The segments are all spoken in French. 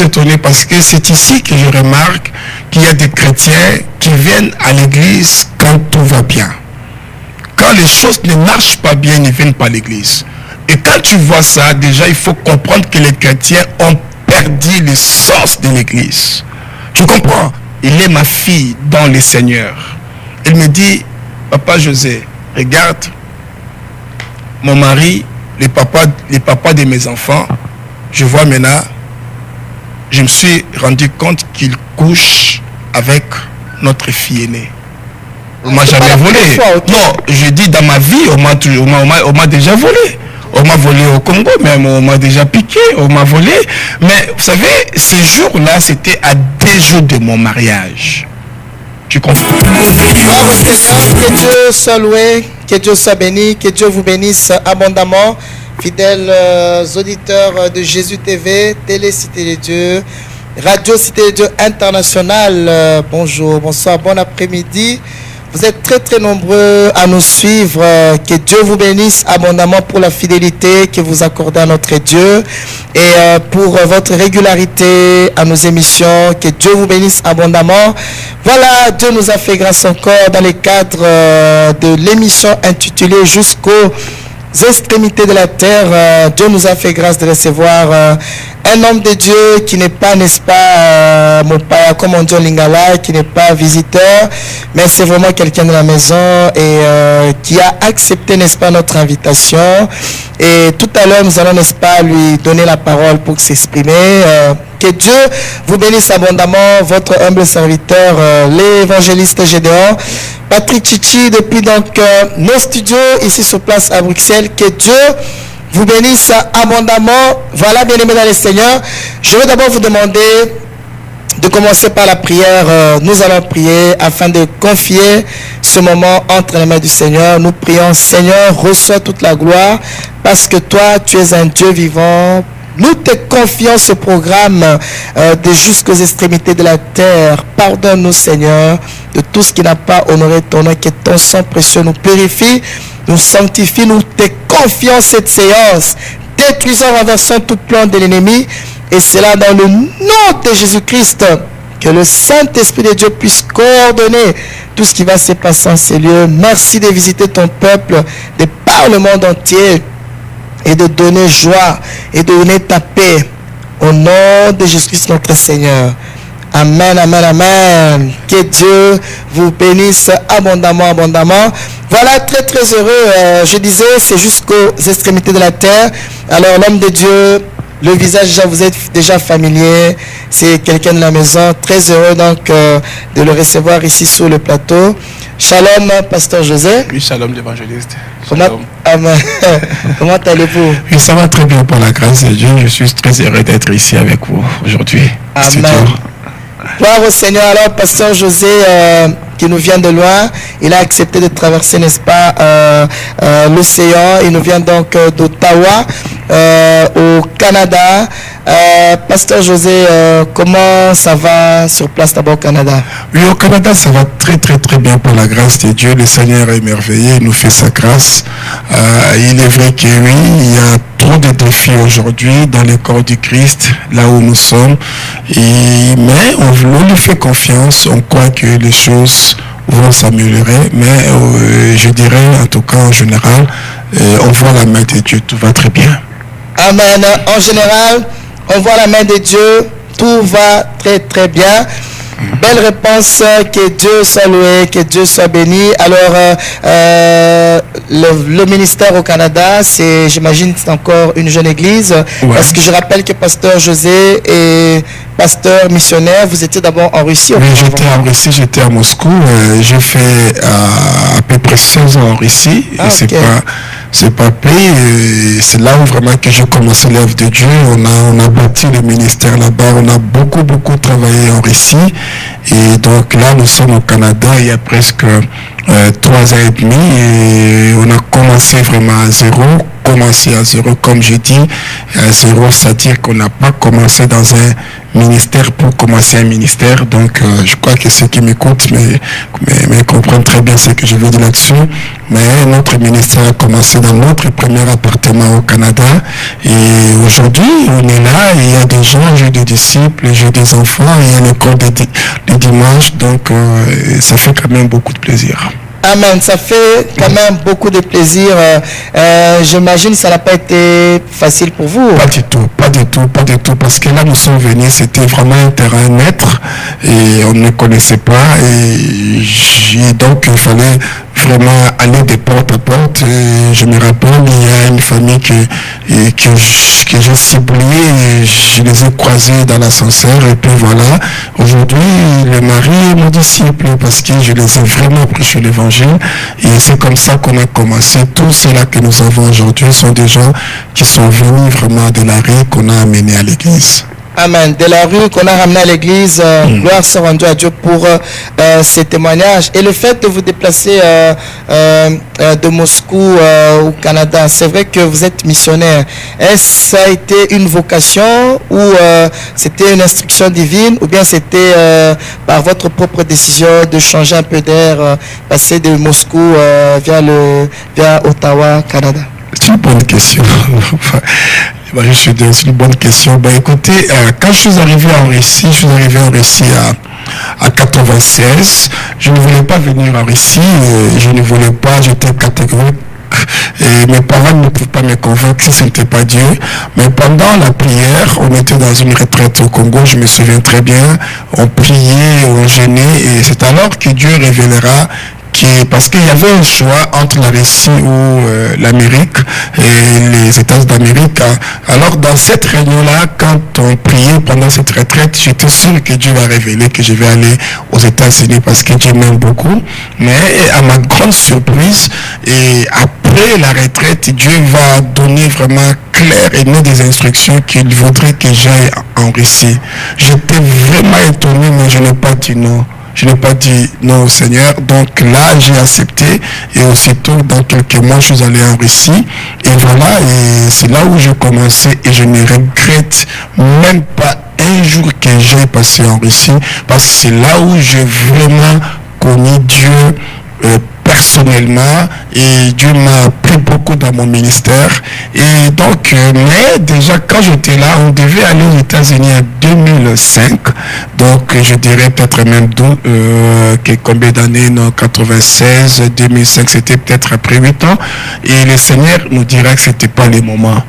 étonné parce que c'est ici que je remarque qu'il y a des chrétiens qui viennent à l'église quand tout va bien. Quand les choses ne marchent pas bien, ils ne viennent pas à l'église. Et quand tu vois ça, déjà, il faut comprendre que les chrétiens ont perdu le sens de l'église. Tu comprends? Il est ma fille dans le Seigneur. Elle me dit, papa José, regarde, mon mari, les papas de mes enfants, je vois maintenant, je me suis rendu compte qu'il couche avec notre fille aînée. On m'a jamais volé. Non, je dis dans ma vie, on m'a déjà volé. On m'a volé au Congo, même on m'a déjà piqué, on m'a volé. Mais vous savez, ce jour-là, c'était à 2 jours de mon mariage. Tu comprends? Bravo Seigneur, que Dieu soit loué, que Dieu soit béni, que Dieu vous bénisse abondamment. Fidèles auditeurs de Jésus TV, Télé Cité de Dieu, Radio Cité de Dieu International, bonjour, bonsoir, bon après-midi. Vous êtes très très nombreux à nous suivre. Que Dieu vous bénisse abondamment pour la fidélité que vous accordez à notre Dieu et pour votre régularité à nos émissions. Que Dieu vous bénisse abondamment. Voilà, Dieu nous a fait grâce encore dans le cadre de l'émission intitulée Jusqu'aux extrémités de la terre. Dieu nous a fait grâce de recevoir un homme de Dieu qui n'est pas, n'est-ce pas, mon père, comme on dit au Lingala, qui n'est pas visiteur, mais c'est vraiment quelqu'un de la maison et qui a accepté, n'est-ce pas, notre invitation. Et tout à l'heure, nous allons, n'est-ce pas, lui donner la parole pour s'exprimer. Que Dieu vous bénisse abondamment, votre humble serviteur, l'évangéliste Gédéon, Patrick Chichi, depuis donc nos studios ici sur place à Bruxelles. Que Dieu vous bénisse abondamment. Voilà, bien-aimés dans le Seigneur, je vais d'abord vous demander de commencer par la prière. Nous allons prier afin de confier ce moment entre les mains du Seigneur. Nous prions, Seigneur, reçois toute la gloire parce que toi, tu es un Dieu vivant. Nous te confions ce programme de jusqu'aux extrémités de la terre. Pardonne-nous, Seigneur, de tout ce qui n'a pas honoré ton nom, que ton sang précieux nous purifie, nous sanctifie. Nous te confions cette séance, détruisant, renversant tout plan de l'ennemi. Et c'est là dans le nom de Jésus-Christ que le Saint-Esprit de Dieu puisse coordonner tout ce qui va se passer en ces lieux. Merci de visiter ton peuple de par le monde entier et de donner joie et de donner ta paix au nom de Jésus-Christ notre Seigneur. Amen, amen, amen. Que Dieu vous bénisse abondamment, abondamment. Voilà, très très heureux. Je disais, c'est jusqu'aux extrémités de la terre. Alors l'homme de Dieu, le visage, vous êtes déjà familier. C'est quelqu'un de la maison. Très heureux donc de le recevoir ici sur le plateau. Shalom, pasteur José. Oui, shalom l'évangéliste. Comment allez-vous? Oui, ça va très bien pour la grâce de Dieu. Je suis très heureux d'être ici avec vous aujourd'hui. Amen. Gloire au Seigneur. Alors, pasteur José, qui nous vient de loin, il a accepté de traverser, n'est-ce pas, l'océan. Il nous vient donc d'Ottawa, au Canada. Pasteur José, comment ça va sur place d'abord au Canada? Oui, au Canada, ça va très très très bien pour la grâce de Dieu. Le Seigneur est merveilleux, il nous fait sa grâce. Il est vrai que oui, il y a trop de défis aujourd'hui dans le corps du Christ, là où nous sommes. Mais on lui fait confiance, on croit que les choses vont s'améliorer. Mais je dirais, en tout cas en général, on voit la main de Dieu, tout va très bien. Amen. En général, on voit la main de Dieu, tout va très très bien. Belle réponse, que Dieu soit loué, que Dieu soit béni. Alors, le ministère au Canada, c'est, j'imagine, c'est encore une jeune église. Ouais. Parce que je rappelle que pasteur José est pasteur missionnaire. Vous étiez d'abord en Russie. Oui, j'étais en Russie, j'étais à Moscou. J'ai fait à peu près 16 ans en Russie. Et c'est pas payé. C'est là où vraiment que j'ai commencé l'œuvre de Dieu. On a bâti le ministère là-bas. On a beaucoup travaillé en Russie. Et donc là, nous sommes au Canada il y a presque 3 ans et demi. Et on a commencé vraiment à zéro. commencer à zéro. Comme je dis, à zéro, c'est-à-dire qu'on n'a pas commencé dans un ministère pour commencer un ministère. Donc, je crois que ceux qui m'écoutent mais comprennent très bien ce que je veux dire là-dessus. Mais notre ministère a commencé dans notre premier appartement au Canada. Et aujourd'hui, on est là, et il y a des gens, j'ai des disciples, j'ai des enfants, il y a l'école des dimanches. Donc, ça fait quand même beaucoup de plaisir. Amen, ça fait quand même beaucoup de plaisir. J'imagine que ça n'a pas été facile pour vous. Pas du tout, parce que là nous sommes venus, c'était vraiment un terrain neutre et on ne connaissait pas, et donc il fallait vraiment aller de porte à porte. Et je me rappelle, il y a une famille que j'ai ciblée, et je les ai croisés dans l'ascenseur, et puis voilà, aujourd'hui le mari est mon disciple parce que je les ai vraiment prêché l'évangile, et c'est comme ça qu'on a commencé. Tous ceux-là que nous avons aujourd'hui sont des gens qui sont venus vraiment de la rue, qu'on a amenés à l'église. Amen. De la rue qu'on a ramené à l'église, gloire soit rendue à Dieu pour ces témoignages. Et le fait de vous déplacer de Moscou au Canada, c'est vrai que vous êtes missionnaire. Est-ce que ça a été une vocation, ou c'était une instruction divine, ou bien c'était par votre propre décision de changer un peu d'air, passer de Moscou vers Ottawa, Canada? C'est une bonne question. C'est une bonne question. Écoutez, quand je suis arrivé en Russie, à 96, je ne voulais pas venir en Russie, j'étais catégorique. Et mes parents ne pouvaient pas me convaincre que ce n'était pas Dieu. Mais pendant la prière, on était dans une retraite au Congo, je me souviens très bien, on priait, on jeûnait, et c'est alors que Dieu révélera parce qu'il y avait un choix entre la Russie ou l'Amérique et les États d'Amérique. Alors dans cette réunion-là, quand on priait pendant cette retraite, j'étais sûr que Dieu va révéler que je vais aller aux États-Unis parce que Dieu m'aime beaucoup. Mais à ma grande surprise, et après la retraite, Dieu va donner vraiment clair et net des instructions qu'il voudrait que j'aille en Russie. J'étais vraiment étonné, mais je n'ai pas dit non. Je n'ai pas dit non au Seigneur. Donc là, j'ai accepté, et aussitôt, dans quelques mois, je suis allé en Russie. Et voilà, et c'est là où j'ai commencé, et je ne regrette même pas un jour que j'ai passé en Russie, parce que c'est là où j'ai vraiment connu Dieu personnellement, et Dieu m'a appris beaucoup dans mon ministère. Et donc, mais déjà quand j'étais là, on devait aller aux États-Unis en 2005, donc je dirais peut-être même combien d'années, non, 96, 2005, c'était peut-être après 8 ans, et le Seigneur nous dira que c'était pas le moment.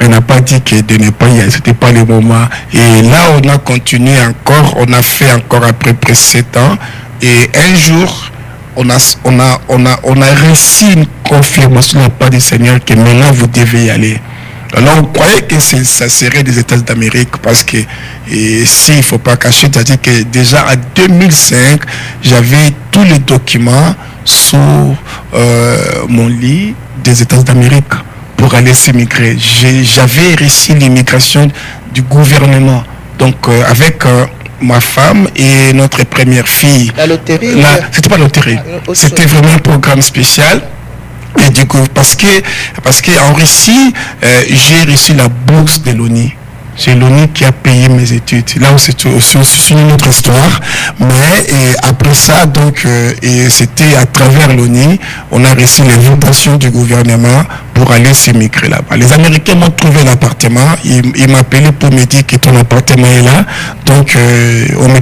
On n'a pas dit que de ne pas y aller, c'était pas le moment. Et là, on a continué encore, on a fait encore à peu près 7 ans, et un jour, on a reçu une confirmation de la part du Seigneur que maintenant vous devez y aller. Alors on croyait que ça serait des États d'Amérique, parce que s'il ne faut pas cacher, c'est-à-dire que déjà en 2005, j'avais tous les documents sous mon lit des États d'Amérique pour aller s'immigrer. J'avais reçu l'immigration du gouvernement, donc avec ma femme et notre première fille. La loterie? C'était pas la loterie, c'était vraiment un programme spécial. Et du coup, parce qu'en Russie, j'ai reçu la bourse de l'ONU. C'est l'ONU qui a payé mes études. Là où c'est une autre histoire. Mais après ça, donc, c'était à travers l'ONU, on a reçu l'invitation du gouvernement pour aller s'immigrer là-bas. Les Américains m'ont trouvé l'appartement. Ils m'appelaient pour me dire que ton appartement est là. Donc, on me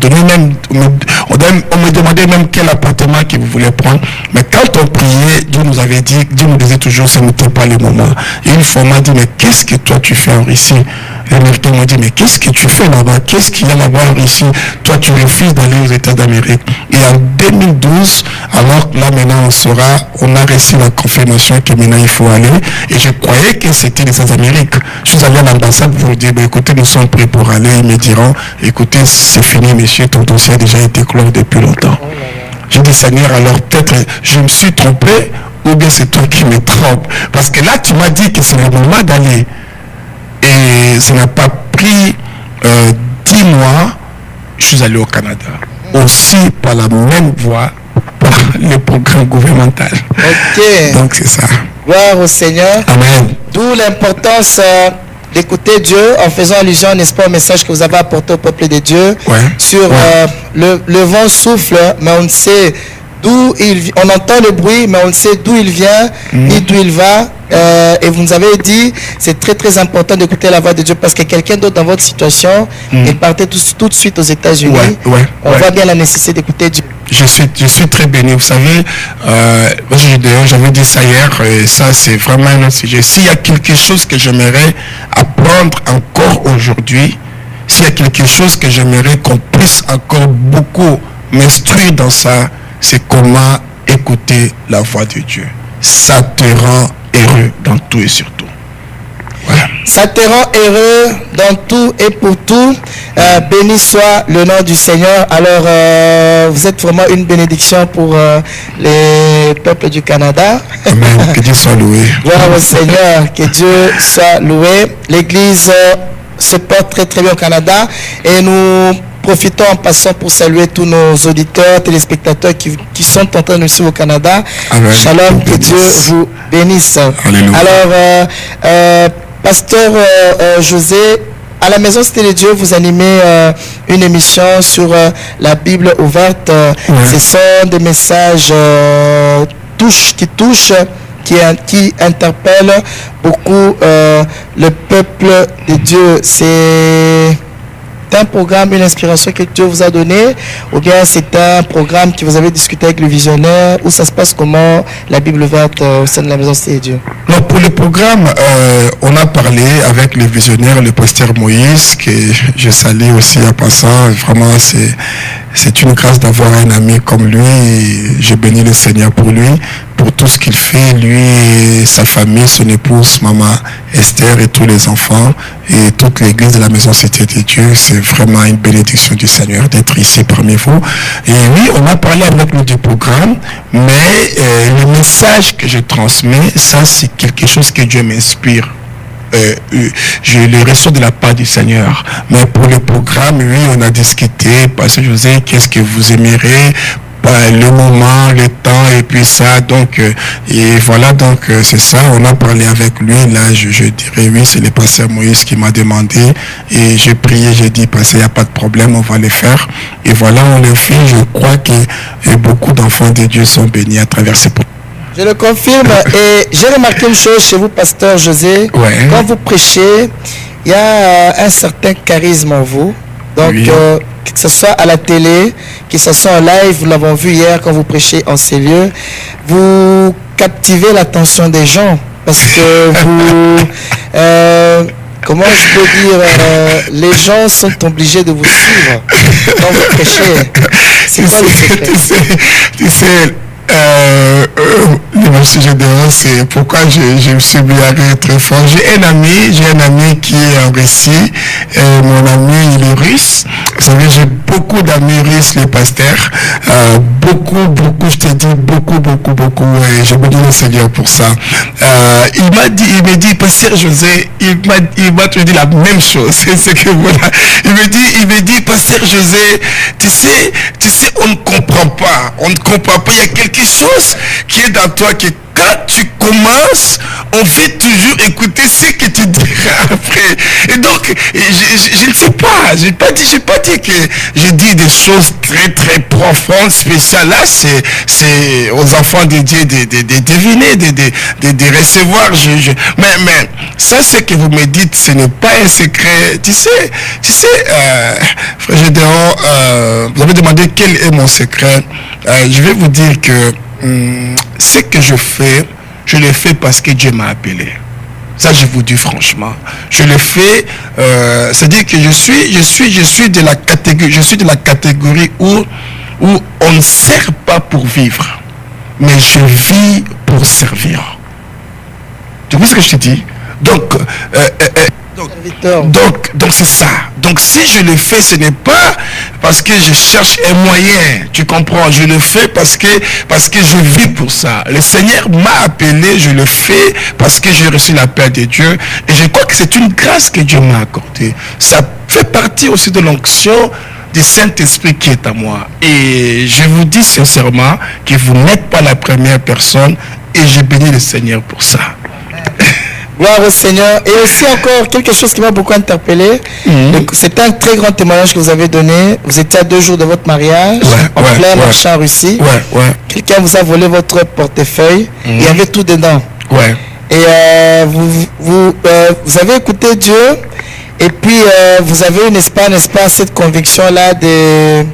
demandait même quel appartement que vous voulez prendre. Mais quand on priait, Dieu nous disait toujours que ce n'était pas le moment. Et une fois, on m'a dit, mais qu'est-ce que toi tu fais en Russie? Les Américains m'ont dit, mais qu'est-ce que tu fais là-bas? Qu'est-ce qu'il y a là-bas en Russie? Toi, tu refuses d'aller aux États d'Amérique. Et en 2012, alors là maintenant on a reçu la confirmation que maintenant il faut aller. Et je croyais que c'était les États d'Amérique. Je suis allé à l'ambassade pour dire, écoutez, nous sommes prêts pour aller. Ils me diront, écoutez, c'est fini, monsieur, ton dossier a déjà été clos depuis longtemps. J'ai dit, Seigneur, alors peut-être je me suis trompé, ou bien c'est toi qui me trompes. Parce que là, tu m'as dit que c'est le moment d'aller. Et ça n'a pas pris 10 mois, je suis allé au Canada. Aussi par la même voie, par le programme gouvernemental. Ok. Donc c'est ça. Gloire au Seigneur. Amen. D'où l'importance d'écouter Dieu en faisant allusion, n'est-ce pas, au message que vous avez apporté au peuple de Dieu. Ouais. Sur le vent souffle, mais on ne sait d'où il vient. On entend le bruit, mais on ne sait d'où il vient ni d'où il va. Et vous nous avez dit, c'est très très important d'écouter la voix de Dieu parce que quelqu'un d'autre dans votre situation, il partait tout de suite aux États-Unis. On voit bien la nécessité d'écouter Dieu. Je suis très béni. Vous savez, j'avais dit ça hier, et ça c'est vraiment un autre sujet. S'il y a quelque chose que j'aimerais apprendre encore aujourd'hui, s'il y a quelque chose que j'aimerais qu'on puisse encore beaucoup m'instruire dans ça, c'est comment écouter la voix de Dieu. Ça te rend heureux dans tout et surtout. Voilà. Ça te rend heureux dans tout et pour tout. Béni soit le nom du Seigneur. Alors, vous êtes vraiment une bénédiction pour les peuples du Canada. Amen. Que Dieu soit loué. Gloire au Seigneur. Que Dieu soit loué. L'Église se porte très très bien au Canada. Et nous profitons en passant pour saluer tous nos auditeurs, téléspectateurs qui sont en train de nous suivre au Canada. Amen. Shalom, que Dieu vous bénisse. Alléluia. Alors, Pasteur José, à la Maison Cité de Dieu, vous animez une émission sur la Bible ouverte. Ce sont des messages qui touchent, qui interpellent beaucoup le peuple de Dieu. C'est un programme, une inspiration que Dieu vous a donné, ou bien c'est un programme que vous avez discuté avec le visionnaire, ou ça se passe comment la Bible ouverte au sein de la Maison Cité de Dieu? Non, pour le programme, on a parlé avec le visionnaire, le pasteur Moïse, que je salue aussi en passant. Vraiment, c'est une grâce d'avoir un ami comme lui. Et je bénis le Seigneur pour lui, pour tout ce qu'il fait, lui et sa famille, son épouse, maman Esther et tous les enfants et toute l'église de la Maison Cité de Dieu. C'est vraiment une bénédiction du Seigneur d'être ici parmi vous. Et oui, on a parlé avec nous du programme, mais le message que je transmets, ça c'est quelque chose que Dieu m'inspire. Je le reçois de la part du Seigneur. Mais pour le programme, oui, on a discuté, Pasteur José, qu'est-ce que vous aimeriez, le moment, le temps, et puis ça, donc, et voilà, donc, c'est ça, on a parlé avec lui, là, je dirais, oui, c'est le pasteur Moïse qui m'a demandé, et j'ai prié, j'ai dit, pasteur, il n'y a pas de problème, on va le faire, et voilà, on le fait, je crois que beaucoup d'enfants de Dieu sont bénis à travers ces programmes. Je le confirme, et j'ai remarqué une chose chez vous, pasteur José, quand vous prêchez, il y a un certain charisme en vous, donc, que ce soit à la télé, que ce soit en live, nous l'avons vu hier quand vous prêchez en ces lieux, vous captivez l'attention des gens parce que vous, comment je peux dire, les gens sont obligés de vous suivre quand vous prêchez. C'est quoi le secret? Tu sais, le sujet de c'est pourquoi je me suis mis à rire très fort. J'ai un ami qui est en Russie. Mon ami, il est russe. Vous savez, j'ai beaucoup d'amis russes, les pasteurs. Beaucoup, je te dis, beaucoup. Et je me dis le Seigneur pour ça. Il me dit, pasteur José, il m'a dit la même chose. C'est que voilà. Il me dit, pasteur José, tu sais, on ne comprend pas. Il y a quelque chose qui est dans toi qui, quand tu commences, on veut toujours écouter ce que tu diras après. Et donc, je ne sais pas, j'ai pas dit que je dis des choses très très profondes, spéciales. Là, c'est aux enfants de Dieu de deviner, de recevoir. Mais ça, ce que vous me dites, ce n'est pas un secret. Tu sais, frère Gédéon, vous avez demandé quel est mon secret. Je vais vous dire que ce que je le fais parce que Dieu m'a appelé. Ça, je vous dis franchement. Je le fais, c'est-à-dire que je suis de la catégorie où on ne sert pas pour vivre, mais je vis pour servir. Tu vois ce que je te dis? Donc c'est ça. Donc si je le fais, ce n'est pas parce que je cherche un moyen, tu comprends, je le fais parce que je vis pour ça. Le Seigneur m'a appelé, je le fais parce que j'ai reçu l'appel de Dieu et je crois que c'est une grâce que Dieu m'a accordée. Ça fait partie aussi de l'onction du Saint-Esprit qui est à moi. Et je vous dis sincèrement que vous n'êtes pas la première personne et je bénis le Seigneur pour ça. Gloire au Seigneur. Et aussi encore quelque chose qui m'a beaucoup interpellé. C'était un très grand témoignage que vous avez donné. Vous étiez à 2 jours de votre mariage, en plein marché en Russie. Quelqu'un vous a volé votre portefeuille. Il y avait tout dedans. Et vous avez écouté Dieu. Et puis vous avez, n'est-ce pas, cette conviction-là de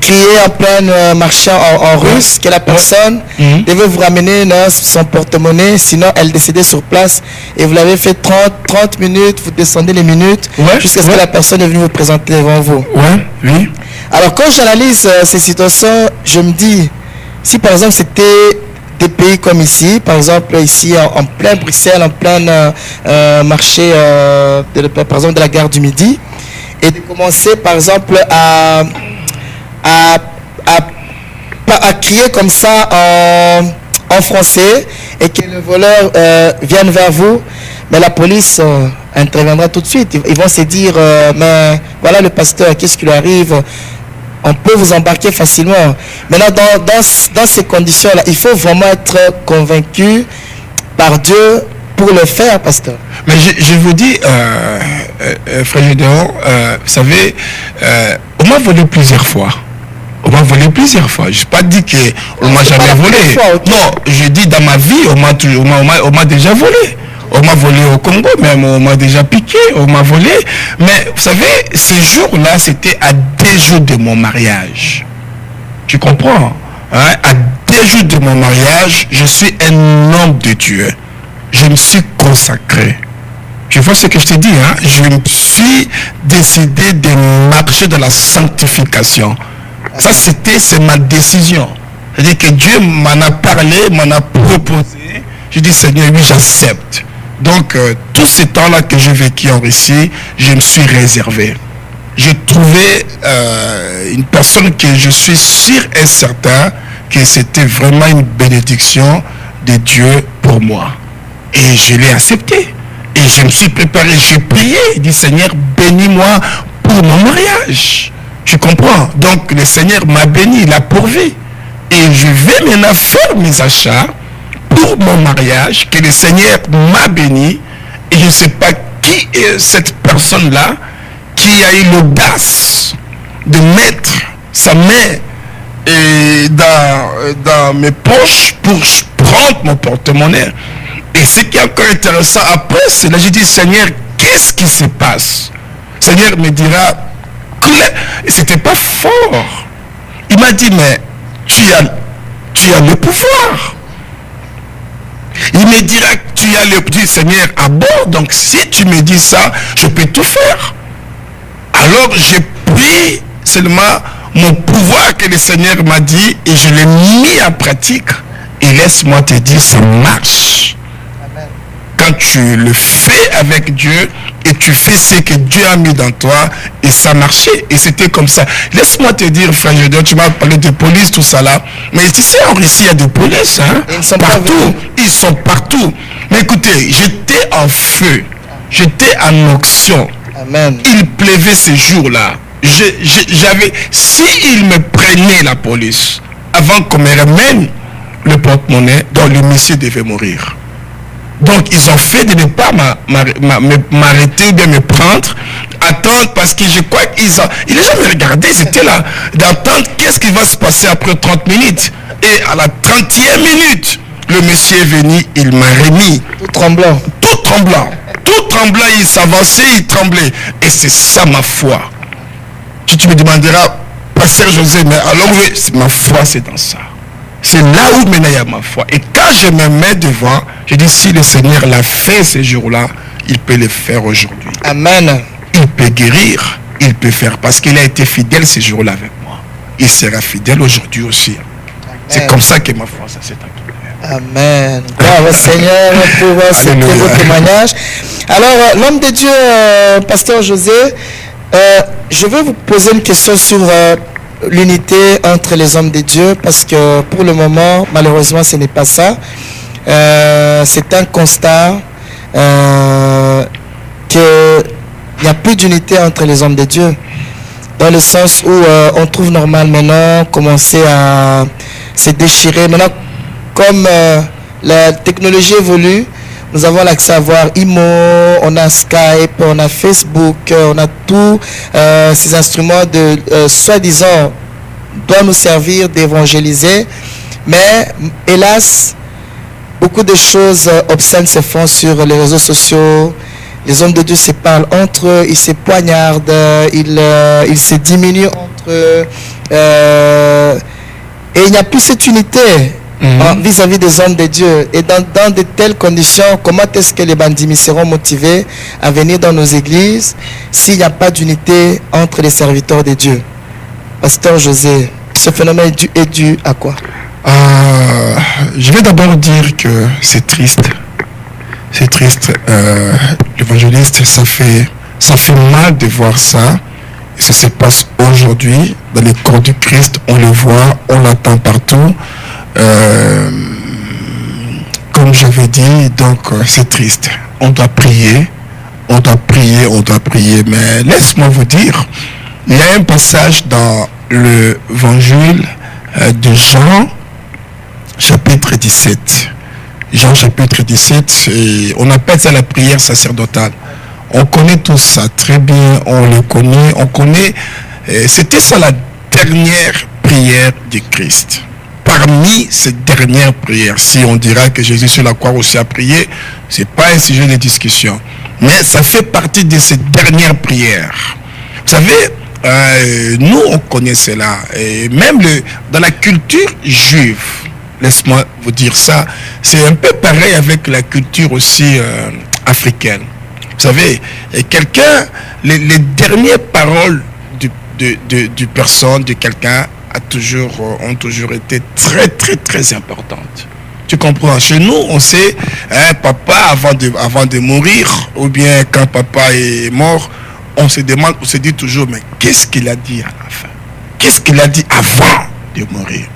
crier en plein marché en russe que la personne devait vous ramener son porte-monnaie, sinon elle décédait sur place. Et vous l'avez fait 30 minutes, vous descendez les minutes jusqu'à ce que la personne est venue vous présenter devant vous. Alors quand j'analyse ces situations, je me dis, si par exemple c'était des pays comme ici, par exemple ici en plein Bruxelles, en plein marché par exemple de la gare du Midi, et de commencer par exemple à crier comme ça en français et que le voleur vienne vers vous, mais la police interviendra tout de suite. Ils vont se dire, mais voilà le pasteur, qu'est-ce qui lui arrive? On peut vous embarquer facilement. Maintenant, dans ces conditions-là, il faut vraiment être convaincu par Dieu pour le faire, pasteur. Mais je vous dis, frère Gédéon, vous savez, on m'a volé plusieurs fois. On m'a volé plusieurs fois. Je n'ai pas dit qu'on ne m'a jamais volé. Non, je dis dans ma vie, on m'a déjà volé. On m'a volé au Congo, même on m'a déjà piqué, on m'a volé. Mais vous savez, ces jours-là, c'était à 2 jours de mon mariage. Tu comprends? Hein? À 2 jours de mon mariage, je suis un homme de Dieu. Je me suis consacré. Tu vois ce que je te dis, hein? Je me suis décidé de marcher dans la sanctification. Ça, c'est ma décision. C'est-à-dire que Dieu m'en a parlé, m'en a proposé. Je dis, Seigneur, oui, j'accepte. Donc, tout ce temps-là que j'ai vécu en Russie, je me suis réservé. J'ai trouvé une personne que je suis sûr et certain que c'était vraiment une bénédiction de Dieu pour moi. Et je l'ai accepté. Et je me suis préparé, j'ai prié. J'ai dit, Seigneur, bénis-moi pour mon mariage. Tu comprends? Donc, le Seigneur m'a béni, il a pourvu. Et je vais maintenant faire mes achats pour mon mariage, que le Seigneur m'a béni. Et je ne sais pas qui est cette personne-là qui a eu l'audace de mettre sa main dans mes poches pour prendre mon porte-monnaie. Et ce qui est encore intéressant après, c'est là, j'ai dit, Seigneur, qu'est-ce qui se passe? Seigneur me dira, et c'était pas fort. Il m'a dit, mais tu as le pouvoir. Il me dira que tu as le pouvoir, Seigneur, à bord. Donc si tu me dis ça, je peux tout faire. Alors j'ai pris seulement mon pouvoir que le Seigneur m'a dit et je l'ai mis en pratique. Et laisse-moi te dire, ça marche. Quand tu le fais avec Dieu et tu fais ce que Dieu a mis dans toi, et ça marchait, et c'était comme ça. Laisse-moi te dire, frère Gédéon, tu m'as parlé de police, tout ça là, mais ici en Russie, il y a des polices, hein, partout, ils sont partout. Mais écoutez, j'étais en feu, j'étais en onction. Amen. Il pleuvait ces jours-là. S'ils me prenaient la police, avant qu'on me ramène le porte-monnaie, dont le monsieur devait mourir. Donc, ils ont fait de ne pas m'arrêter ou bien me prendre, attendre, parce que je crois qu'ils ont... Ils n'ont jamais regardé, ils étaient là, d'attendre qu'est-ce qui va se passer après 30 minutes. Et à la 30e minute, le monsieur est venu, il m'a remis. Tout tremblant. Tout tremblant. Tout tremblant, il s'avançait, il tremblait. Et c'est ça ma foi. Tu me demanderas, Pasteur José, mais alors oui, ma foi, c'est dans ça. C'est là où maintenant il y a ma foi. Et quand je me mets devant, je dis, si le Seigneur l'a fait ces jours-là, il peut le faire aujourd'hui. Amen. Il peut guérir, il peut faire, parce qu'il a été fidèle ces jours-là avec moi. Il sera fidèle aujourd'hui aussi. C'est comme ça que ma foi, ça s'est accompli. Amen. Gloire au Seigneur pour ce très beau témoignage. Alors, l'homme de Dieu, Pasteur José, je vais vous poser une question sur l'unité entre les hommes de Dieu, parce que pour le moment, malheureusement, ce n'est pas ça. C'est un constat qu'il n'y a plus d'unité entre les hommes de Dieu, dans le sens où on trouve normal maintenant commencer à se déchirer. Maintenant, comme la technologie évolue, nous avons l'accès à voir Imo, on a Skype, on a Facebook, on a tous ces instruments de soi-disant doivent nous servir d'évangéliser. Mais hélas, beaucoup de choses obscènes se font sur les réseaux sociaux. Les hommes de Dieu se parlent entre eux, ils se poignardent, ils se diminuent entre eux. Et il n'y a plus cette unité vis-à-vis des hommes de Dieu. Et dans de telles conditions, comment est-ce que les bandimis seront motivés à venir dans nos églises s'il n'y a pas d'unité entre les serviteurs de Dieu? Pasteur José, ce phénomène est dû à quoi? Je vais d'abord dire que c'est triste. C'est triste. L'évangéliste, ça fait mal de voir ça. Et ça se passe aujourd'hui dans les corps du Christ. On le voit, on l'entend partout. Comme j'avais dit, donc c'est triste. On doit prier. Mais laisse-moi vous dire, il y a un passage dans l'évangile de Jean, chapitre 17. Jean chapitre 17, et on appelle ça la prière sacerdotale. On connaît tout ça très bien, on connaît, c'était ça la dernière prière du Christ. Parmi ces dernières prières, si on dira que Jésus sur la croix aussi a prié, c'est pas un sujet de discussion. Mais ça fait partie de ces dernières prières. Vous savez, nous on connaît cela, et même dans la culture juive, laisse-moi vous dire ça, c'est un peu pareil avec la culture aussi africaine. Vous savez, quelqu'un, les dernières paroles du personne, de quelqu'un, ont toujours été très, très, très importantes. Tu comprends? Chez nous, on sait, papa, avant de mourir, ou bien quand papa est mort, on se dit toujours, mais qu'est-ce qu'il a dit à la fin? Qu'est-ce qu'il a dit avant de mourir?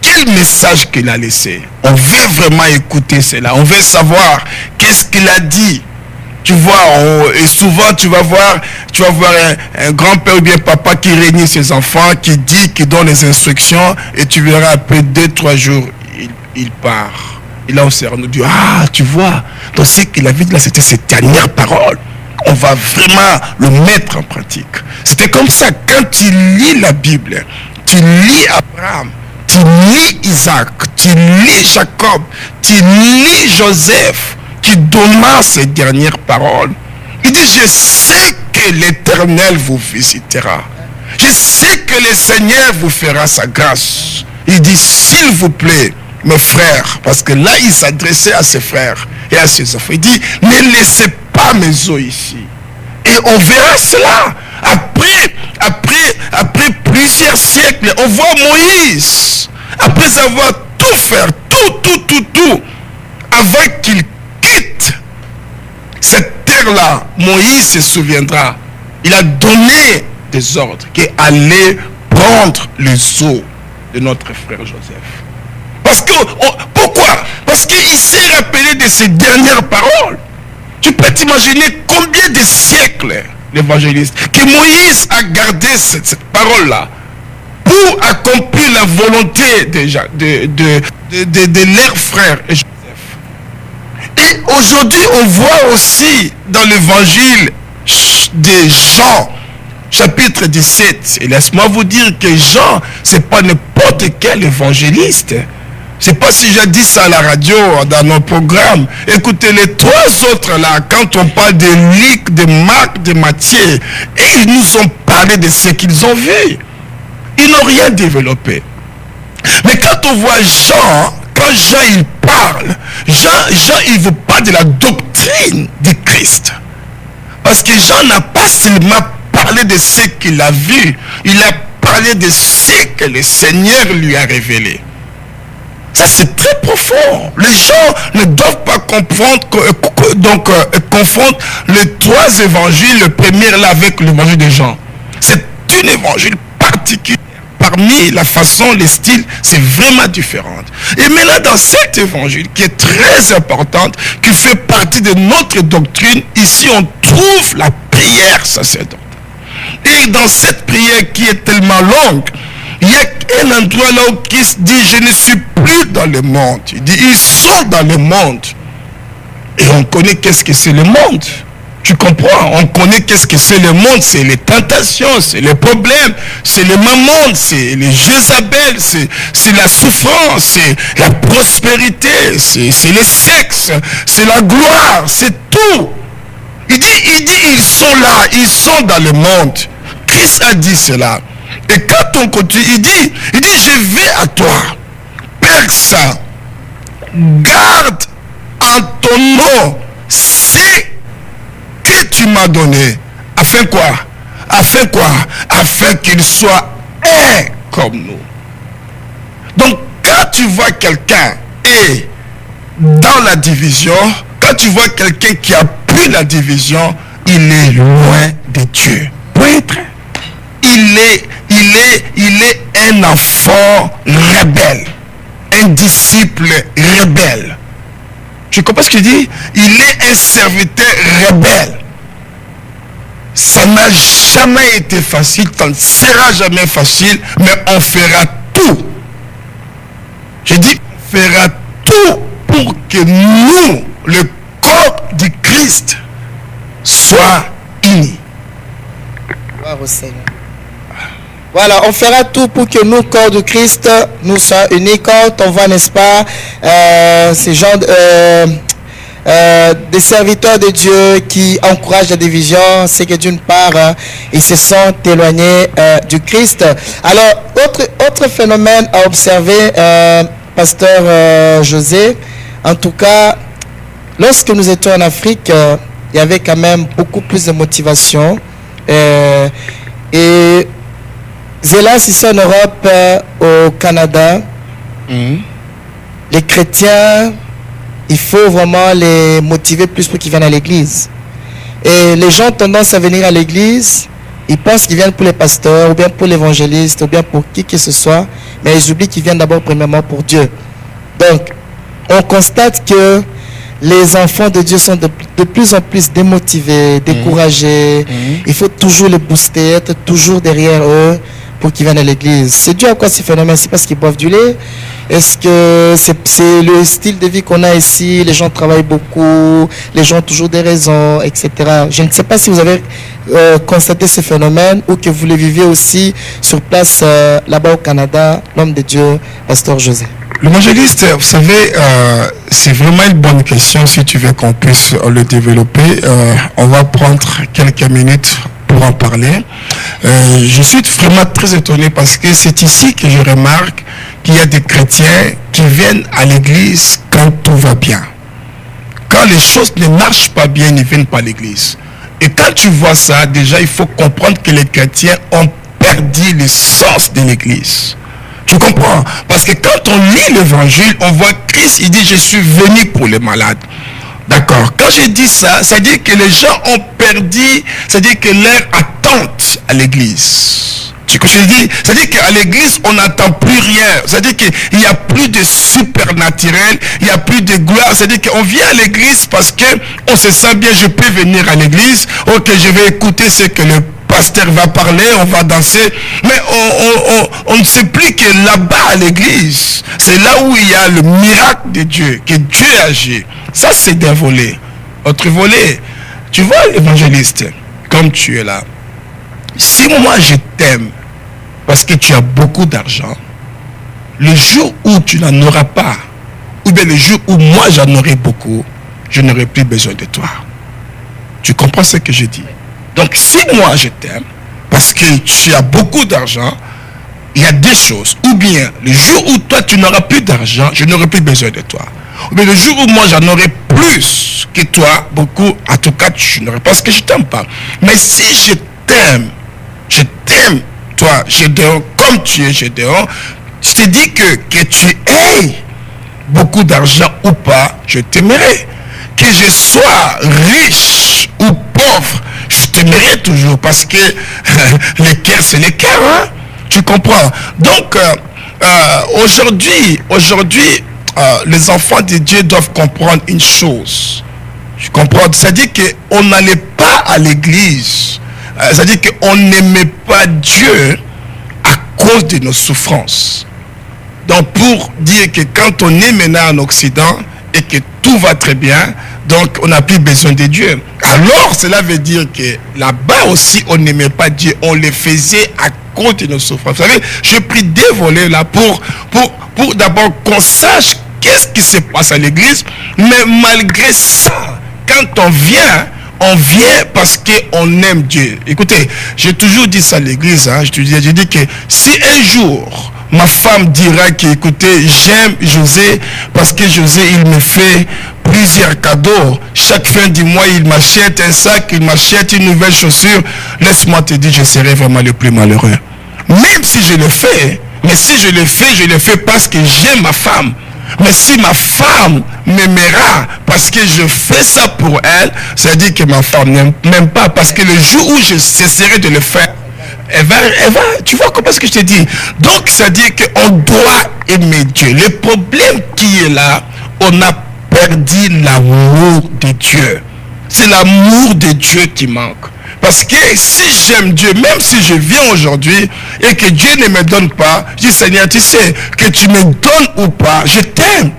Quel message qu'il a laissé? On veut vraiment écouter cela. On veut savoir qu'est-ce qu'il a dit. Tu vois, et souvent tu vas voir un grand-père ou bien papa qui réunit ses enfants, qui donne les instructions, et tu verras après 2-3 jours, il part. Et là on s'est rendu, tu vois, donc ce qu'il a dit là, c'était ses dernières paroles. On va vraiment le mettre en pratique. C'était comme ça, quand tu lis la Bible, tu lis Abraham, tu lis Isaac, tu lis Jacob, tu lis Joseph, qui donna ces dernières paroles. Il dit, je sais que l'Éternel vous visitera. Je sais que le Seigneur vous fera sa grâce. Il dit, s'il vous plaît, mes frères, parce que là, il s'adressait à ses frères et à ses enfants. Il dit, ne laissez pas mes os ici. Et on verra cela. Après plusieurs siècles, on voit Moïse, après avoir tout fait, tout, avant qu'il quitte cette terre-là, Moïse se souviendra. Il a donné des ordres qu'il allait prendre les os de notre frère Joseph. Pourquoi? Parce qu'il s'est rappelé de ses dernières paroles. Tu peux t'imaginer combien de siècles, l'évangéliste, que Moïse a gardé cette parole-là pour accomplir la volonté de leurs frères et Joseph. Et aujourd'hui, on voit aussi dans l'évangile de Jean, chapitre 17, et laisse-moi vous dire que Jean, c'est pas n'importe quel évangéliste. C'est pas si j'ai dit ça à la radio, dans nos programmes. Écoutez, les 3 autres là, quand on parle de Luc, de Marc, de Matthieu, et ils nous ont parlé de ce qu'ils ont vu. Ils n'ont rien développé. Mais quand on voit Jean, quand Jean il parle, Jean il vous parle de la doctrine du Christ. Parce que Jean n'a pas seulement parlé de ce qu'il a vu, il a parlé de ce que le Seigneur lui a révélé. Ça c'est très profond. Les gens ne doivent pas confondre les 3 évangiles, le premier là avec l'évangile de Jean. C'est un évangile particulier. Parmi la façon, les styles, c'est vraiment différent. Et maintenant, dans cet évangile qui est très importante, qui fait partie de notre doctrine, ici on trouve la prière sacerdotale. Et dans cette prière qui est tellement longue, Il y a un endroit là où Christ dit, je ne suis plus dans le monde. Il dit, ils sont dans le monde. Et on connaît qu'est-ce que c'est le monde. Tu comprends? On connaît qu'est-ce que c'est le monde. C'est les tentations, c'est les problèmes, c'est le mammon, c'est les Jézabel, c'est la souffrance, c'est la prospérité, c'est le sexe, c'est la gloire, c'est tout. Il dit, ils sont là, ils sont dans le monde. Christ a dit cela. Et quand on continue, il dit, je vais à toi, Perse, garde en ton nom c'est que tu m'as donné. Afin quoi? Afin quoi? Afin qu'il soit un comme nous. Donc, quand tu vois quelqu'un est dans la division, quand tu vois quelqu'un qui a pris la division, il est loin de Dieu. Pointre. Il est un enfant rebelle, un disciple rebelle. Tu comprends ce qu'il dit? Il est un serviteur rebelle. Ça n'a jamais été facile, ça ne sera jamais facile, mais on fera tout. Je dis, on fera tout pour que nous, le corps du Christ, soit unis. Gloire au Seigneur. Voilà, on fera tout pour que nous, corps de Christ, nous soyons unis. Quand on voit, n'est-ce pas, ces gens, des serviteurs de Dieu qui encouragent la division, c'est que d'une part, ils se sont éloignés du Christ. Alors, autre phénomène à observer, pasteur José, en tout cas, lorsque nous étions en Afrique, il y avait quand même beaucoup plus de motivation. Et hélas, ici en Europe, au Canada, les chrétiens, il faut vraiment les motiver plus pour qu'ils viennent à l'église. Et les gens ont tendance à venir à l'église, ils pensent qu'ils viennent pour les pasteurs, ou bien pour l'évangéliste, ou bien pour qui que ce soit, mais ils oublient qu'ils viennent d'abord premièrement pour Dieu. Donc, on constate que les enfants de Dieu sont de plus en plus démotivés, découragés. Il faut toujours les booster, être toujours derrière eux pour qu'ils viennent à l'église. C'est dû à quoi ces phénomènes? C'est parce qu'ils boivent du lait? Est-ce que c'est le style de vie qu'on a ici? Les gens travaillent beaucoup, les gens ont toujours des raisons, etc. Je ne sais pas si vous avez constaté ce phénomène ou que vous le vivez aussi sur place là-bas au Canada, l'homme de Dieu, pasteur José. L'évangéliste, vous savez, c'est vraiment une bonne question. Si tu veux qu'on puisse le développer, on va prendre quelques minutes pour en parler. Je suis vraiment très étonné parce que c'est ici que je remarque qu'il y a des chrétiens qui viennent à l'église quand tout va bien. Quand les choses ne marchent pas bien, ils ne viennent pas à l'église. Et quand tu vois ça, déjà, il faut comprendre que les chrétiens ont perdu le sens de l'église. Tu comprends? Parce que quand on lit l'évangile, on voit Christ, il dit, je suis venu pour les malades. D'accord. Quand je dis ça, ça dit que les gens ont perdu, c'est-à-dire que leur attente à l'église. Tu comprends ce que je dis? C'est-à-dire qu'à l'église, on n'attend plus rien. C'est-à-dire qu'il n'y a plus de supernaturel, il n'y a plus de gloire. C'est-à-dire qu'on vient à l'église parce qu'on se sent bien, je peux venir à l'église. Ok, je vais écouter ce que le pasteur va parler, on va danser. Mais on ne sait plus que là-bas à l'église, c'est là où il y a le miracle de Dieu, que Dieu agit. Ça, c'est d'un volet. Autre volet, tu vois l'évangéliste, comme tu es là. Si moi je t'aime, parce que tu as beaucoup d'argent, le jour où tu n'en auras pas, ou bien le jour où moi j'en aurai beaucoup, je n'aurai plus besoin de toi. Tu comprends ce que je dis? Donc si moi je t'aime, parce que tu as beaucoup d'argent, il y a deux choses. Ou bien le jour où toi tu n'auras plus d'argent, je n'aurai plus besoin de toi. Ou bien le jour où moi j'en aurai plus que toi, beaucoup, en tout cas tu n'aurais pas, parce que je t'aime pas. Mais si je t'aime, toi, Gédéon, comme tu es Gédéon, je te dis que tu aies beaucoup d'argent ou pas, je t'aimerai. Que je sois riche ou pauvre, je t'aimerai toujours, parce que le cœur, c'est le cœur, hein? Tu comprends? Donc, aujourd'hui, les enfants de Dieu doivent comprendre une chose. Tu comprends? C'est-à-dire qu'on n'allait pas à l'église. C'est-à-dire qu'on n'aimait pas Dieu à cause de nos souffrances. Donc pour dire que quand on est maintenant en Occident et que tout va très bien, donc on n'a plus besoin de Dieu. Alors cela veut dire que là-bas aussi on n'aimait pas Dieu, on le faisait à cause de nos souffrances. Vous savez, j'ai pris 2 volets là pour d'abord qu'on sache qu'est-ce qui se passe à l'église, mais malgré ça, quand on vient parce qu'on aime Dieu. Écoutez, j'ai toujours dit ça à l'église, hein, j'ai dit que si un jour ma femme dira que, écoutez, j'aime José parce que José, il me fait plusieurs cadeaux. Chaque fin du mois, il m'achète un sac, il m'achète une nouvelle chaussure. Laisse-moi te dire, je serai vraiment le plus malheureux. Même si je le fais, mais si je le fais parce que j'aime ma femme. Mais si ma femme m'aimera parce que je fais ça pour elle, ça veut dire que ma femme n'aime pas, parce que le jour où je cesserai de le faire, elle va, tu vois comment est-ce que je te dis? Donc, ça veut dire qu'on doit aimer Dieu. Le problème qui est là, on a perdu l'amour de Dieu. C'est l'amour de Dieu qui manque. Parce que si j'aime Dieu, même si je viens aujourd'hui et que Dieu ne me donne pas, je dis Seigneur, tu sais, que tu me donnes ou pas, je t'aime.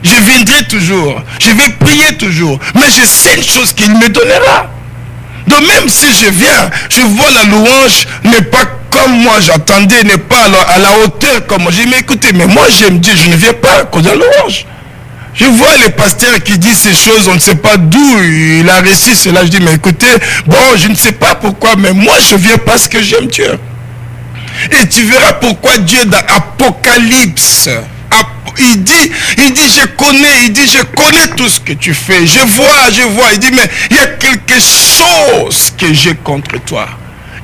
Je viendrai toujours. Je vais prier toujours. Mais je sais une chose qu'il me donnera. Donc même si je viens, je vois la louange n'est pas comme moi j'attendais, n'est pas à la hauteur comme moi. Je dis, mais écoutez, mais moi j'aime Dieu, je ne viens pas à cause de la louange. Je vois les pasteurs qui disent ces choses, on ne sait pas d'où il a reçu cela. Je dis, mais écoutez, bon, je ne sais pas pourquoi, mais moi je viens parce que j'aime Dieu. Et tu verras pourquoi Dieu dans Apocalypse, il dit, je connais tout ce que tu fais. Je vois. Il dit, mais il y a quelque chose que j'ai contre toi.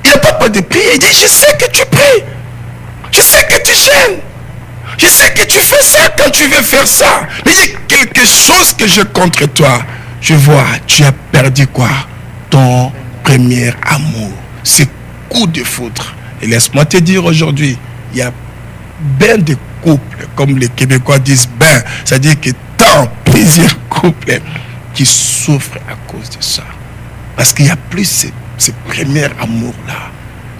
Il n'a pas de prière. Il dit, je sais que tu pries. Je sais que tu gênes. Je sais que tu fais ça quand tu veux faire ça. Mais il y a quelque chose que j'ai contre toi. Je vois, tu as perdu quoi? Ton premier amour. C'est coup de foudre. Et laisse-moi te dire aujourd'hui, il y a bien de couples, comme les Québécois disent ben, c'est-à-dire que plusieurs couples qui souffrent à cause de ça. Parce qu'il n'y a plus ce premier amour-là.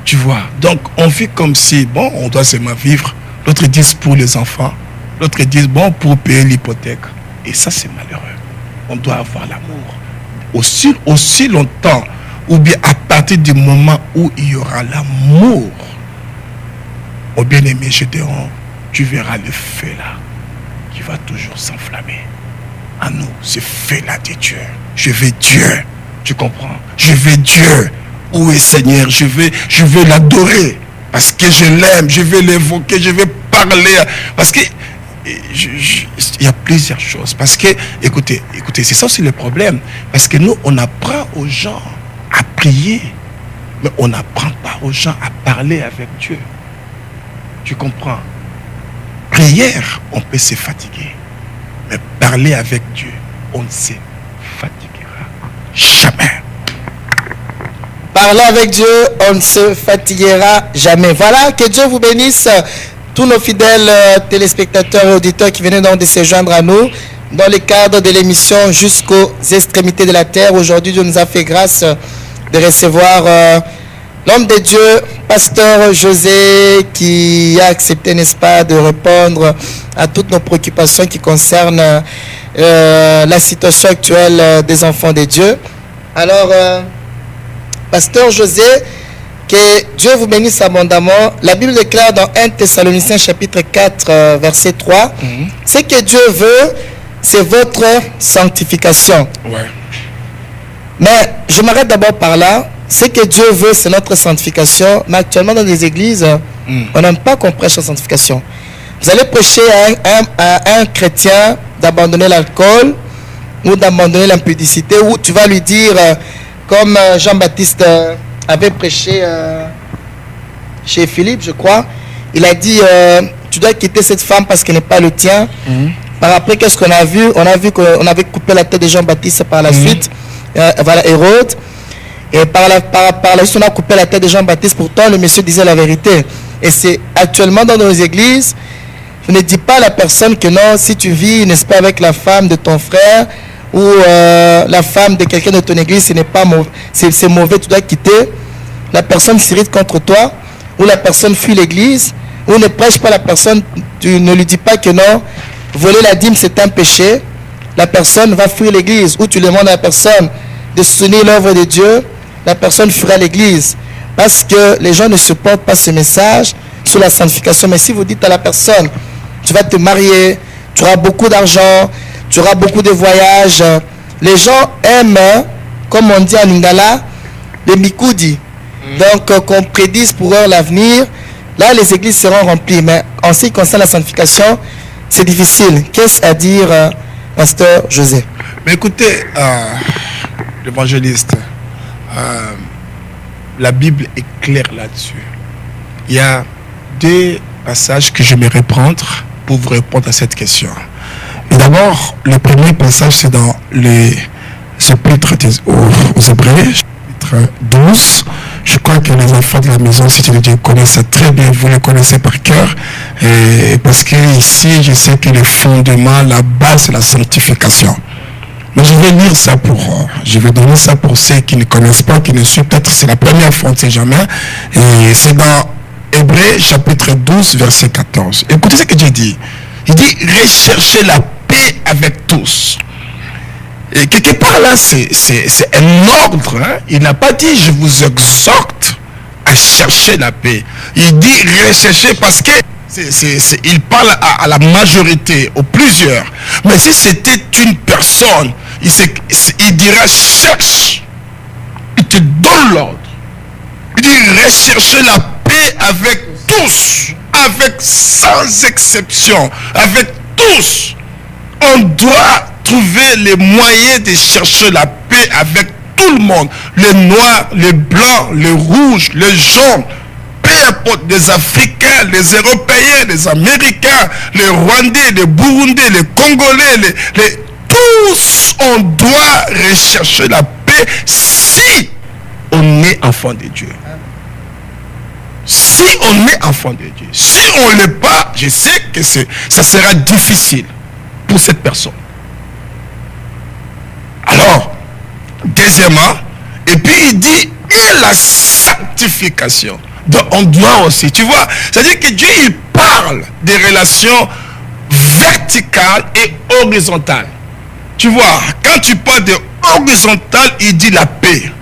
Tu vois, donc on vit comme si, bon, on doit seulement vivre. L'autre disent pour les enfants. L'autre disent, bon, pour payer l'hypothèque. Et ça, c'est malheureux. On doit avoir l'amour. Aussi longtemps, ou bien à partir du moment où il y aura l'amour, au bien-aimé, je dirais, tu verras le feu là, qui va toujours s'enflammer. À nous, ce feu-là de Dieu. Je veux Dieu. Tu comprends? Je veux Dieu. Où est Seigneur? Je veux l'adorer. Parce que je l'aime, je vais l'évoquer, je vais parler. Parce que il y a plusieurs choses. Parce que, écoutez, c'est ça aussi le problème. Parce que nous, on apprend aux gens à prier, mais on n'apprend pas aux gens à parler avec Dieu. Tu comprends? Prière, on peut se fatiguer. Mais parler avec Dieu, on ne se fatiguera jamais. Parler avec Dieu, on ne se fatiguera jamais. Voilà, que Dieu vous bénisse, tous nos fidèles téléspectateurs et auditeurs qui venaient donc de se joindre à nous dans le cadre de l'émission Jusqu'aux extrémités de la terre. Aujourd'hui, Dieu nous a fait grâce de recevoir l'homme de Dieu, pasteur José, qui a accepté, n'est-ce pas, de répondre à toutes nos préoccupations qui concernent la situation actuelle des enfants de Dieu. Alors, pasteur José, que Dieu vous bénisse abondamment. La Bible déclare dans 1 Thessaloniciens chapitre 4, verset 3, ce que Dieu veut, c'est votre sanctification. Ouais. Mais je m'arrête d'abord par là. Ce que Dieu veut, c'est notre sanctification. Mais actuellement, dans les églises, on n'aime pas qu'on prêche la sanctification. Vous allez prêcher à un chrétien d'abandonner l'alcool ou d'abandonner l'impudicité, ou tu vas lui dire, comme Jean-Baptiste avait prêché chez Philippe, je crois, il a dit, tu dois quitter cette femme parce qu'elle n'est pas le tien. Par après, qu'est-ce qu'on a vu? On a vu qu'on avait coupé la tête de Jean-Baptiste par la suite, voilà, Hérode. Et par la suite, on a coupé la tête de Jean-Baptiste. Pourtant, le monsieur disait la vérité. Et c'est actuellement dans nos églises, je ne dis pas à la personne que non, si tu vis, n'est-ce pas, avec la femme de ton frère ou la femme de quelqu'un de ton église, ce n'est pas mauvais, c'est mauvais, tu dois quitter. La personne s'irrite contre toi ou la personne fuit l'église. Ou ne prêche pas la personne, tu ne lui dis pas que non, voler la dîme c'est un péché. La personne va fuir l'église. Ou tu demandes à la personne de soutenir l'œuvre de Dieu, la personne fuira l'église. Parce que les gens ne supportent pas ce message sur la sanctification. Mais si vous dites à la personne, tu vas te marier, tu auras beaucoup d'argent, tu auras beaucoup de voyages. Les gens aiment, comme on dit en lingala, les mikoudi. Donc, qu'on prédise pour eux l'avenir. Là, les églises seront remplies. Mais en ce qui concerne la sanctification, c'est difficile. Qu'est-ce à dire, Pasteur José? Mais écoutez, l'évangéliste, la Bible est claire là-dessus. Il y a deux passages que j'aimerais prendre pour vous répondre à cette question. Et d'abord, le premier passage, c'est dans les chapitres aux Hébreux, chapitre 12. Je crois que les enfants de la maison, si tu le dis, connaissent ça très bien, vous le connaissez par cœur. Parce que ici, je sais que le fondement, la base, c'est la sanctification. Mais je vais lire ça je vais donner ça pour ceux qui ne connaissent pas, qui ne suivent peut-être, c'est la première fois, on ne sait jamais. Et c'est dans Hébreux, chapitre 12, verset 14. Écoutez ce que Dieu dit. Il dit, recherchez la paix avec tous. Et quelque part là, c'est un ordre. Hein? Il n'a pas dit, je vous exhorte à chercher la paix. Il dit, recherchez parce que il parle à la majorité, aux plusieurs. Mais si c'était une personne, il dira, cherche. Il te donne l'ordre. Il dit, recherchez la paix avec tous. Avec sans exception. Avec tous. On doit trouver les moyens de chercher la paix avec tout le monde. Les noirs, les blancs, les rouges, les jaunes. Peu importe, les Africains, les Européens, les Américains, les Rwandais, les Burundais, les Congolais, tous, on doit rechercher la paix si on est enfant de Dieu. Si on est enfant de Dieu. Si on ne l'est pas, je sais que ça sera difficile pour cette personne. Alors, deuxièmement, et puis il dit, et la sanctification. Donc on doit aussi, tu vois, c'est-à-dire que Dieu, il parle des relations verticales et horizontales. Tu vois, quand tu parles de horizontal, il dit la paix.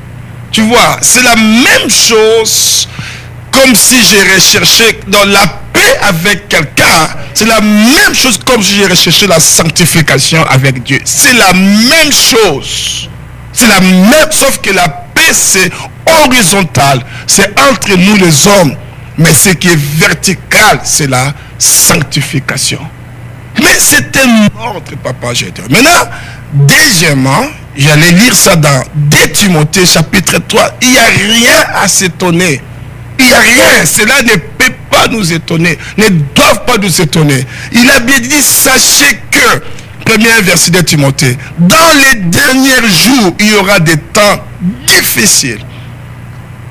Tu vois, c'est la même chose comme si j'ai recherché dans la paix avec quelqu'un. C'est la même chose comme si j'ai recherché la sanctification avec Dieu. C'est la même chose. C'est la même, sauf que la paix, c'est horizontal. C'est entre nous les hommes. Mais ce qui est vertical, c'est la sanctification. Mais c'est un ordre, papa, j'ai dit. Maintenant, deuxièmement, j'allais lire ça dans 2 Timothée, chapitre 3. Il n'y a rien à s'étonner. Il n'y a rien. Cela ne peut pas nous étonner. Ne doivent pas nous étonner. Il a bien dit, sachez que, premier verset de Timothée, dans les derniers jours, il y aura des temps difficiles.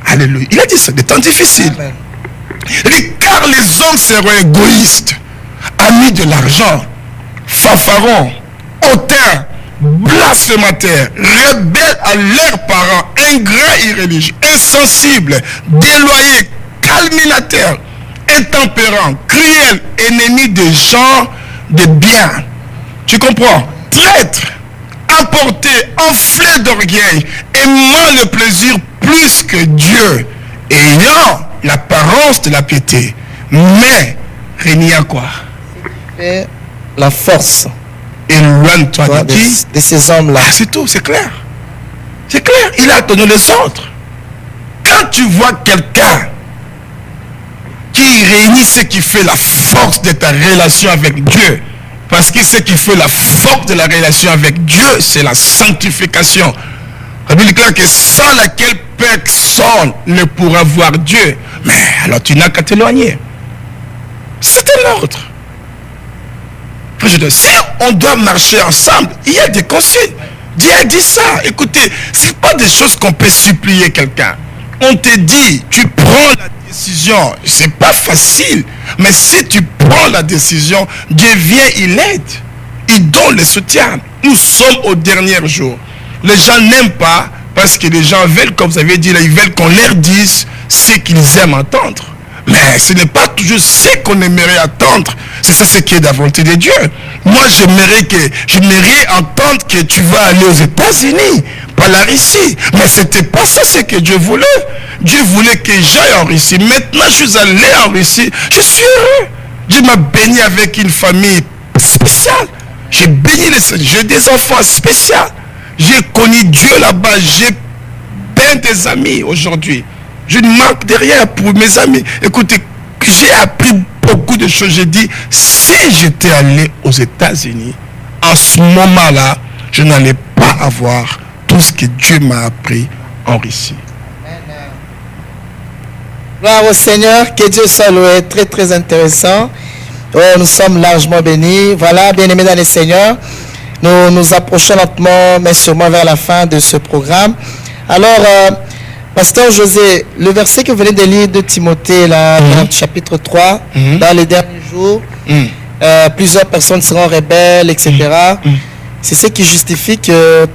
Alléluia. Il a dit ça, des temps difficiles. Amen. Car les hommes seront égoïstes, amis de l'argent, fanfarons, hautains, blasphémateurs, rebelles à leurs parents, ingrats, irréligieux, insensibles, déloyés, calminateurs, intempérants, cruels, ennemis des gens de bien. Tu comprends? Traîtres, emportés, enflés d'orgueil, aimant le plaisir plus que Dieu, ayant l'apparence de la piété, mais régnant quoi? Et la force. Éloigne-toi de ces hommes-là. Ah, c'est tout, c'est clair. C'est clair, il a donné les ordres. Quand tu vois quelqu'un qui réunit ce qui fait la force de ta relation avec Dieu, parce que ce qui fait la force de la relation avec Dieu, c'est la sanctification. La Bible est claire que sans laquelle personne ne pourra voir Dieu. Mais alors tu n'as qu'à t'éloigner. C'est un ordre. Si on doit marcher ensemble, il y a des consignes. Dieu a dit ça. Écoutez, ce n'est pas des choses qu'on peut supplier quelqu'un. On te dit, tu prends la décision. Ce n'est pas facile. Mais si tu prends la décision, Dieu vient, il aide. Il donne le soutien. Nous sommes au dernier jour. Les gens n'aiment pas parce que les gens veulent, comme vous avez dit, là, ils veulent qu'on leur dise ce qu'ils aiment entendre. Mais ce n'est pas toujours ce qu'on aimerait attendre. C'est ça ce qui est de la volonté de Dieu. Moi, j'aimerais entendre que tu vas aller aux États-Unis, pas la Russie. Mais ce n'était pas ça ce que Dieu voulait. Dieu voulait que j'aille en Russie. Maintenant, je suis allé en Russie. Je suis heureux. Dieu m'a béni avec une famille spéciale. J'ai béni les Seigneurs. J'ai des enfants spéciaux. J'ai connu Dieu là-bas. J'ai plein des amis aujourd'hui. Je ne manque de rien pour mes amis. Écoutez, j'ai appris beaucoup de choses. J'ai dit, si j'étais allé aux États-Unis, en ce moment-là, je n'allais pas avoir tout ce que Dieu m'a appris en Russie. Gloire au Seigneur, que Dieu soit loué. Très très intéressant. Oh, nous sommes largement bénis. Voilà, bien-aimés dans le Seigneur, nous nous approchons lentement, mais sûrement vers la fin de ce programme. Alors, Pasteur José, le verset que vous venez de lire de Timothée, là, dans le chapitre 3, dans les derniers jours, plusieurs personnes seront rebelles, etc. C'est ce qui justifie que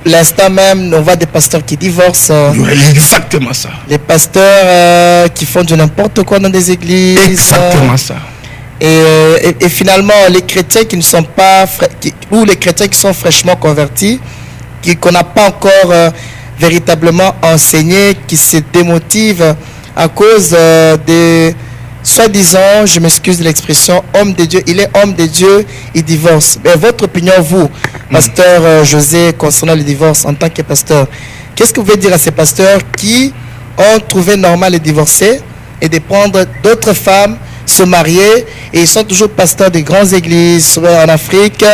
l'instant même, on voit des pasteurs qui divorcent. Oui, exactement ça. Les pasteurs qui font du n'importe quoi dans des églises. Exactement ça. Et finalement, les chrétiens qui ne sont pas, ou les chrétiens qui sont fraîchement convertis, qu'on n'a pas encore véritablement enseigné, qui se démotivent à cause des soi-disant, je m'excuse de l'expression, homme de Dieu. Il est homme de Dieu, il divorce. Mais votre opinion, vous, pasteur José, concernant le divorce en tant que pasteur, qu'est-ce que vous pouvez dire à ces pasteurs qui ont trouvé normal de divorcer et de prendre d'autres femmes, se marier, et ils sont toujours pasteurs des grandes églises, soit en Afrique,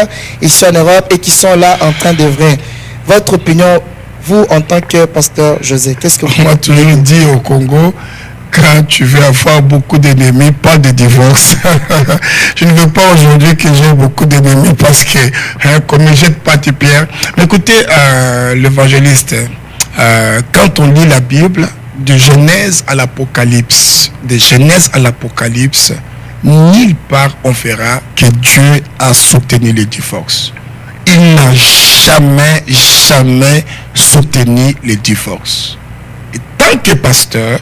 ici en Europe, et qui sont là en train d'œuvrer? Votre opinion, vous, en tant que pasteur José, qu'est-ce que vous On m'a toujours dit au Congo, quand tu veux avoir beaucoup d'ennemis, pas de divorce. Je ne veux pas aujourd'hui que j'ai beaucoup d'ennemis parce que, comme je jette pas de pierre. Mais écoutez, l'évangéliste, quand on lit la Bible, de Genèse à l'Apocalypse, nulle part on verra que Dieu a soutenu le divorce. Il n'a jamais soutenu le divorce. Et tant que pasteur,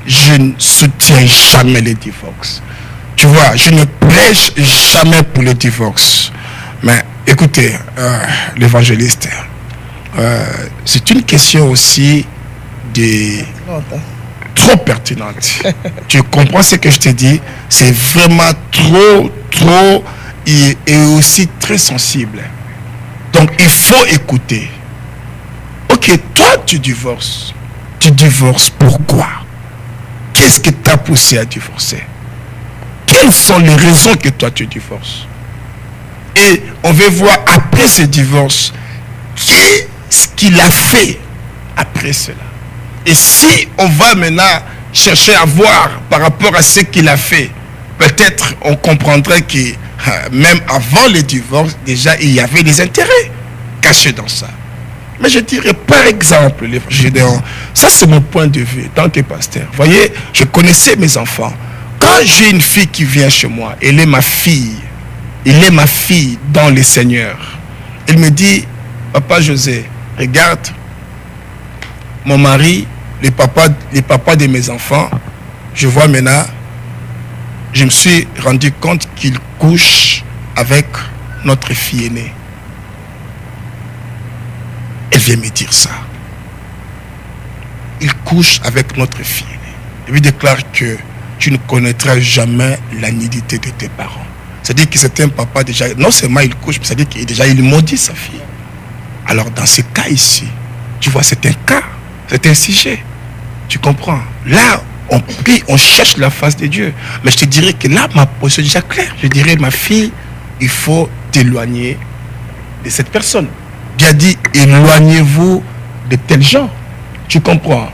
je ne soutiens jamais les divorces. Tu vois, je ne prêche jamais pour le divorce. Mais écoutez, l'évangéliste, c'est une question aussi trop pertinente. Tu comprends ce que je te dis? C'est vraiment trop et aussi très sensible. Donc il faut écouter. Ok, toi tu divorces. Tu divorces pourquoi? Qu'est-ce qui t'a poussé à divorcer? Quelles sont les raisons que toi tu divorces? Et on veut voir après ce divorce, qu'est-ce qu'il a fait après cela? Et si on va maintenant chercher à voir par rapport à ce qu'il a fait, peut-être on comprendrait que même avant le divorce, déjà il y avait des intérêts cachés dans ça. Mais je dirais par exemple, ça c'est mon point de vue en tant que pasteur. Vous voyez, je connaissais mes enfants. Quand j'ai une fille qui vient chez moi, elle est ma fille dans le Seigneur. Elle me dit, papa José, regarde, mon mari, les papas de mes enfants, je vois maintenant, je me suis rendu compte qu'il couche avec notre fille aînée. Elle vient me dire ça. Il couche avec notre fille aînée. Il lui déclare que tu ne connaîtras jamais la nudité de tes parents. C'est-à-dire que c'est un papa déjà, non seulement il couche, mais c'est-à-dire qu'il déjà il maudit sa fille. Alors dans ce cas ici, tu vois, c'est un cas, c'est un sujet. Tu comprends? Là, on prie, on cherche la face de Dieu. Mais je te dirais que là, ma position est déjà claire. Je dirais, ma fille, il faut t'éloigner de cette personne. Dieu a dit, éloignez-vous de tels gens. Tu comprends?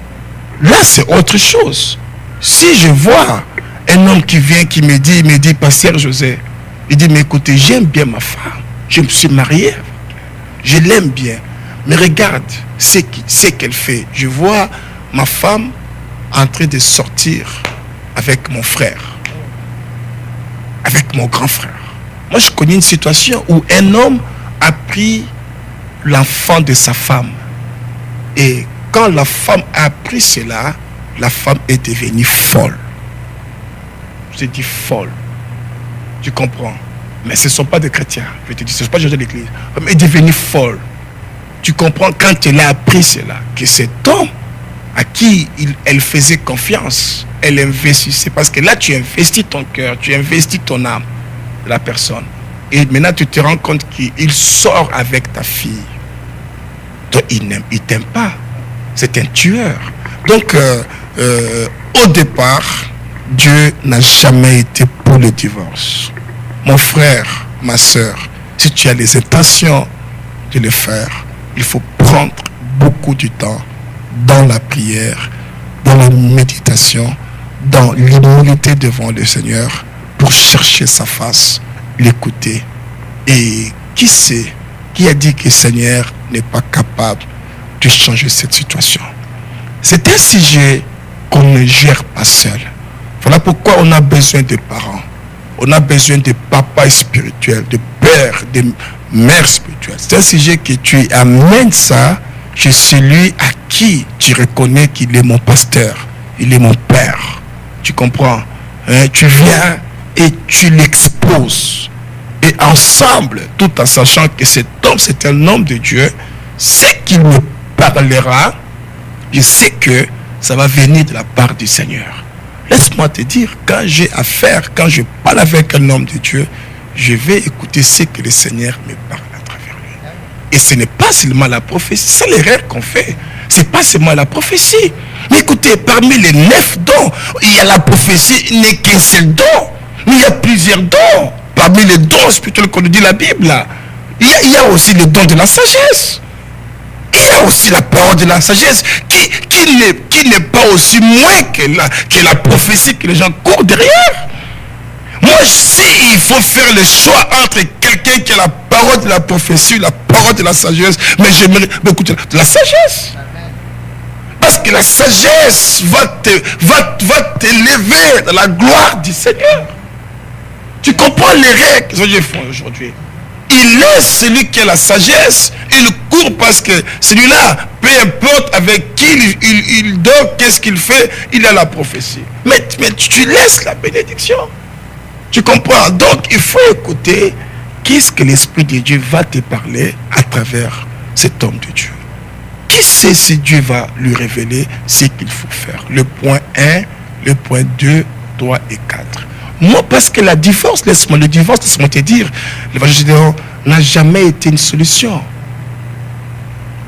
Là, c'est autre chose. Si je vois un homme qui vient, qui me dit, pasteur José, il dit, mais écoutez, j'aime bien ma femme. Je me suis marié. Je l'aime bien. Mais regarde ce qu'elle fait. Je vois ma femme en train de sortir avec mon frère, avec mon grand frère. Moi, je connais une situation où un homme a pris l'enfant de sa femme. Et quand la femme a appris cela, la femme est devenue folle. je dis folle. Tu comprends? Mais ce ne sont pas des chrétiens. Je te dis, ce ne sont pas des gens de l'église. Mais est devenu folle. Tu comprends quand elle a appris cela, que cet homme à qui elle faisait confiance, elle investissait. Parce que là, tu investis ton cœur, tu investis ton âme de la personne. Et maintenant, tu te rends compte qu'il sort avec ta fille. Donc, il ne t'aime pas. C'est un tueur. Donc, au départ, Dieu n'a jamais été pour le divorce. Mon frère, ma soeur, si tu as les intentions de le faire, il faut prendre beaucoup de temps dans la prière, dans la méditation, dans l'humilité devant le Seigneur pour chercher sa face, l'écouter. Et qui sait, qui a dit que le Seigneur n'est pas capable de changer cette situation? C'est un sujet qu'on ne gère pas seul. Voilà pourquoi on a besoin de parents. On a besoin de papas spirituels, de pères, de mères spirituelles. C'est un sujet que tu amènes ça chez celui à qui tu reconnais qu'il est mon pasteur, il est mon père. Tu comprends? Tu viens et tu l'exposes. Et ensemble, tout en sachant que cet homme, c'est un homme de Dieu, c'est qu'il me parlera, je sais que ça va venir de la part du Seigneur. Laisse-moi te dire, quand j'ai affaire, quand je parle avec un homme de Dieu, je vais écouter ce que le Seigneur me parle à travers lui. Et ce n'est pas seulement la prophétie, c'est l'erreur qu'on fait. Ce n'est pas seulement la prophétie. Mais écoutez, parmi les 9 dons, il y a la prophétie, il n'est qu'un seul don. Mais il y a plusieurs dons. Parmi les dons spirituels qu'on nous dit la Bible, là, il y a aussi le don de la sagesse. Il y a aussi la parole de la sagesse qui n'est pas aussi moins que la prophétie que les gens courent derrière. Moi, je sais, il faut faire le choix entre quelqu'un qui a la parole de la prophétie, la parole de la sagesse, mais j'aimerais beaucoup de la sagesse. Parce que la sagesse va t'élever dans la gloire du Seigneur. Tu comprends les règles que Dieu fait aujourd'hui? Il laisse celui qui a la sagesse, il court parce que celui-là, peu importe avec qui il dort, qu'est-ce qu'il fait, il a la prophétie. Mais tu laisses la bénédiction. Tu comprends? Donc il faut écouter qu'est-ce que l'Esprit de Dieu va te parler à travers cet homme de Dieu. Qui sait si Dieu va lui révéler ce qu'il faut faire? Le point 1, le point 2, 3 et 4. Moi, parce que le divorce, laisse-moi te dire, l'évangile n'a jamais été une solution.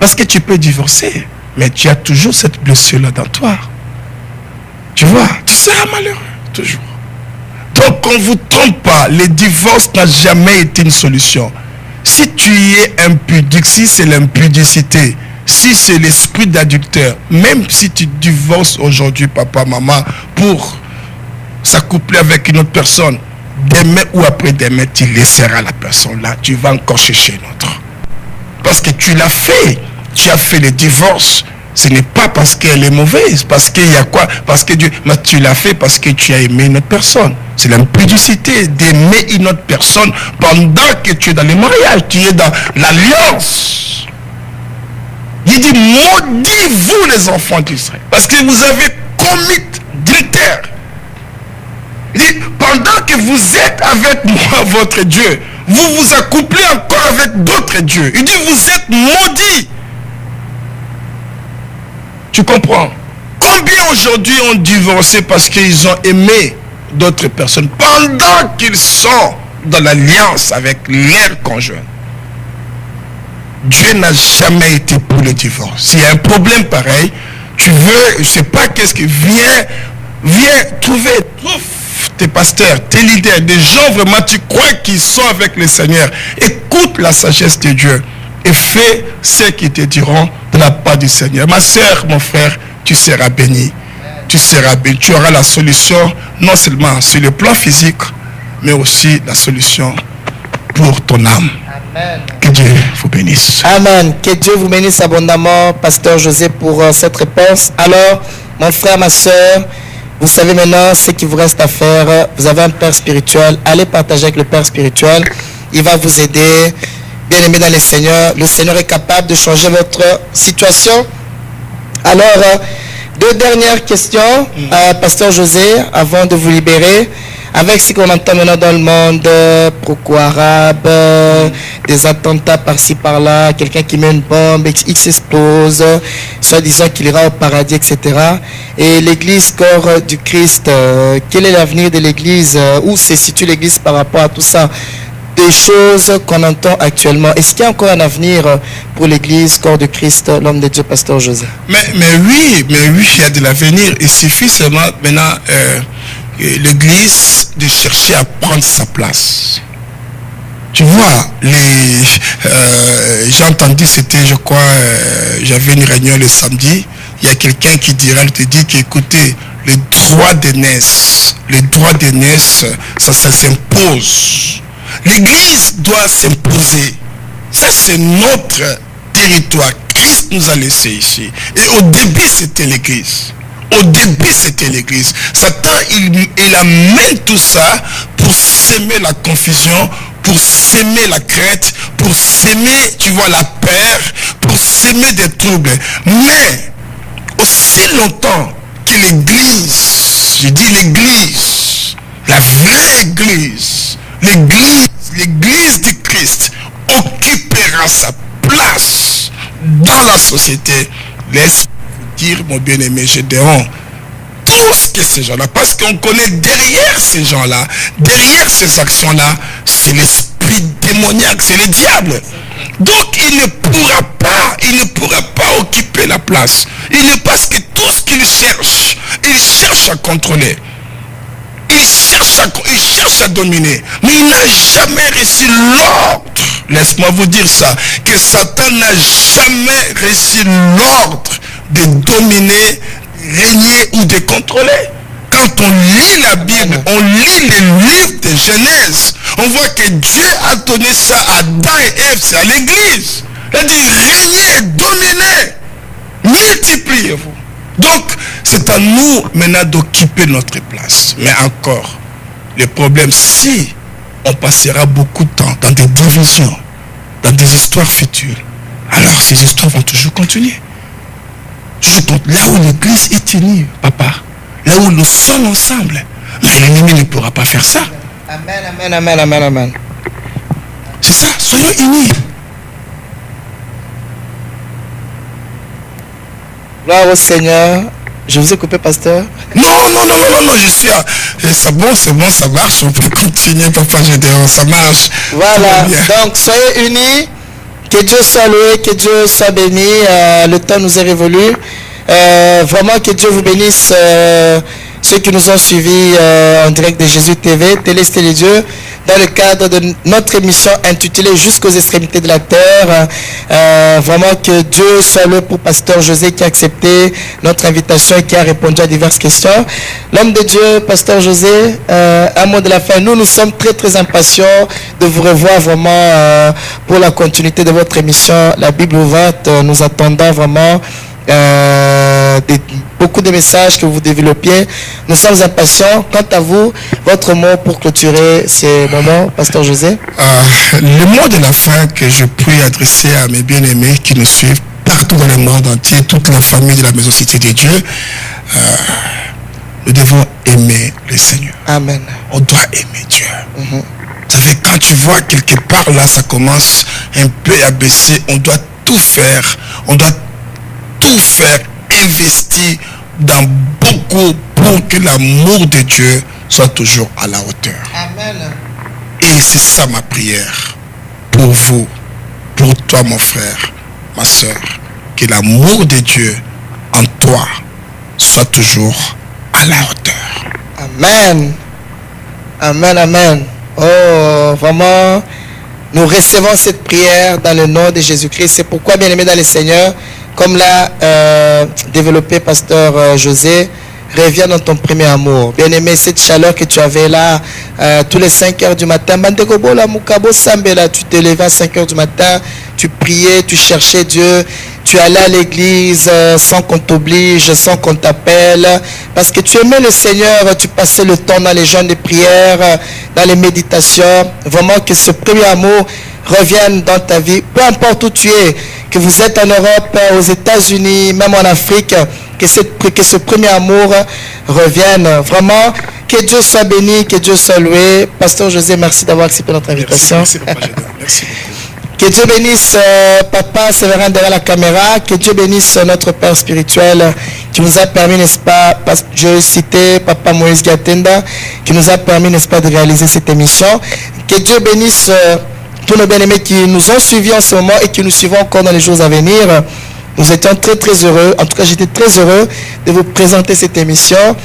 Parce que tu peux divorcer, mais tu as toujours cette blessure-là dans toi. Tu vois, tu seras malheureux, toujours. Donc, on ne vous trompe pas, le divorce n'a jamais été une solution. Si tu es impudique, si c'est l'impudicité, si c'est l'esprit d'adultère, même si tu divorces aujourd'hui, papa, maman, pour s'accoupler avec une autre personne, demain ou après-demain, tu laisseras la personne là, tu vas encore chercher une autre. Parce que tu l'as fait, tu as fait le divorce. Ce n'est pas parce qu'elle est mauvaise, parce qu'il y a quoi? Parce que Dieu, mais tu l'as fait parce que tu as aimé une autre personne. C'est l'impudicité d'aimer une autre personne pendant que tu es dans le mariage, tu es dans l'alliance. Il dit, maudit-vous les enfants d'Israël, parce que vous avez commis adultère. Il dit, pendant que vous êtes avec moi, votre Dieu, vous vous accouplez encore avec d'autres dieux. Il dit, vous êtes maudits. Tu comprends? Combien aujourd'hui ont divorcé parce qu'ils ont aimé d'autres personnes pendant qu'ils sont dans l'alliance avec leur conjoint? Dieu n'a jamais été pour le divorce. S'il y a un problème pareil, tu veux, je ne sais pas qu'est-ce que viens trouve tes pasteurs, tes leaders, des gens vraiment, tu crois qu'ils sont avec le Seigneur. Écoute la sagesse de Dieu et fais ce qu'ils te diront de la part du Seigneur. Ma soeur, mon frère, tu seras béni. Tu seras béni. Tu auras la solution, non seulement sur le plan physique, mais aussi la solution pour ton âme. Amen. Que Dieu vous bénisse. Amen. Que Dieu vous bénisse abondamment, Pasteur José, pour cette réponse. Alors, mon frère, ma soeur, vous savez maintenant ce qu'il vous reste à faire. Vous avez un père spirituel. Allez partager avec le père spirituel. Il va vous aider. Bien-aimé dans le Seigneur est capable de changer votre situation. Alors, Deux dernières questions, Pasteur José, avant de vous libérer. Avec ce qu'on entend maintenant dans le monde, Boko Haram, des attentats par-ci par-là, quelqu'un qui met une bombe, il s'explose, soi-disant qu'il ira au paradis, etc. Et l'église corps du Christ, quel est l'avenir de l'église? Où se situe l'église par rapport à tout ça? Des choses qu'on entend actuellement. Est-ce qu'il y a encore un avenir pour l'église corps du Christ, l'homme de Dieu, Pasteur José? Mais oui, il y a de l'avenir. Il suffit seulement maintenant l'église de chercher à prendre sa place. Tu vois, j'ai entendu, c'était, je crois, j'avais une réunion le samedi, il y a quelqu'un qui te dit qu'écoutez, le droit d'aînesse, ça s'impose. L'église doit s'imposer. Ça, c'est notre territoire. Christ nous a laissé ici. Et au début, c'était l'église. Satan, il amène tout ça pour s'aimer la confusion, pour s'aimer la crainte, pour s'aimer, tu vois, la peur, pour s'aimer des troubles. Mais, aussi longtemps que l'église, je dis l'église, la vraie église, l'église du Christ occupera sa place dans la société, laisse dire, mon bien-aimé Gédéon, tout ce que ces gens-là, parce qu'on connaît derrière ces gens-là, derrière ces actions-là, c'est l'esprit démoniaque, c'est le diable. Donc il ne pourra pas occuper la place. Parce que tout ce qu'il cherche, il cherche à contrôler. Il cherche à dominer. Mais il n'a jamais reçu l'ordre. Laisse-moi vous dire ça. Que Satan n'a jamais reçu l'ordre de dominer, régner ou de contrôler. Quand on lit la Bible, on lit les livres de Genèse, on voit que Dieu a donné ça à Adam et Ève, c'est à l'église. Il a dit régnez, dominez, multipliez-vous. Donc, c'est à nous maintenant d'occuper notre place. Mais encore, le problème, si on passera beaucoup de temps dans des divisions, dans des histoires futures, alors ces histoires vont toujours continuer. Là où l'église est unie, papa, là où nous sommes ensemble, mais l'ennemi ne pourra pas faire ça. Amen. C'est ça, soyons unis. Gloire au Seigneur. Je vous ai coupé, pasteur. Non, je suis c'est bon, ça marche, on peut continuer, papa Gédéon, ça marche. Voilà, donc soyez unis, que Dieu soit loué, que Dieu soit béni, le temps nous est révolu. Vraiment que Dieu vous bénisse, ceux qui nous ont suivis en direct de Jésus TV, Télé C'était Dieu, dans le cadre de notre émission intitulée Jusqu'aux extrémités de la terre. Vraiment que Dieu soit loué pour Pasteur José qui a accepté notre invitation et qui a répondu à diverses questions. L'homme de Dieu, Pasteur José, un mot de la fin. Nous sommes très très impatients de vous revoir vraiment pour la continuité de votre émission La Bible ouverte. Nous attendons vraiment beaucoup de messages que vous développiez. Nous sommes impatients. Quant à vous, votre mot pour clôturer ces moments, Pasteur José? Le mot de la fin que je puis adresser à mes bien-aimés qui nous suivent partout dans le monde entier, toute la famille de la Maison Cité de Dieu, nous devons aimer le Seigneur. Amen. On doit aimer Dieu. Vous savez, quand tu vois quelque part là, ça commence un peu à baisser, on doit tout faire. Investir dans beaucoup pour que l'amour de Dieu soit toujours à la hauteur. Amen. Et c'est ça ma prière pour vous, pour toi mon frère, ma soeur, que l'amour de Dieu en toi soit toujours à la hauteur. Amen. Oh, vraiment, nous recevons cette prière dans le nom de Jésus-Christ. C'est pourquoi, bien-aimé dans le Seigneur, comme l'a développé Pasteur José, reviens dans ton premier amour. Bien-aimé, cette chaleur que tu avais là, tous les 5 heures du matin, tu te levais à 5 heures du matin, tu priais, tu cherchais Dieu, tu allais à l'église sans qu'on t'oblige, sans qu'on t'appelle, parce que tu aimais le Seigneur, tu passais le temps dans les jeûnes de prière, dans les méditations. Vraiment que ce premier amour revienne dans ta vie, peu importe où tu es, que vous êtes en Europe, aux États-Unis, même en Afrique, que ce premier amour revienne. Vraiment, que Dieu soit béni, que Dieu soit loué. Pasteur José, merci d'avoir accepté notre invitation. Merci, Papa Gédéon. Merci beaucoup. Que Dieu bénisse Papa Séverin derrière la caméra. Que Dieu bénisse notre Père spirituel qui nous a permis, n'est-ce pas, je citais Papa Moïse Gatenda, qui nous a permis, n'est-ce pas, de réaliser cette émission. Que Dieu bénisse tous nos bien-aimés qui nous ont suivis en ce moment et qui nous suivront encore dans les jours à venir. Nous étions très très heureux, en tout cas j'étais très heureux de vous présenter cette émission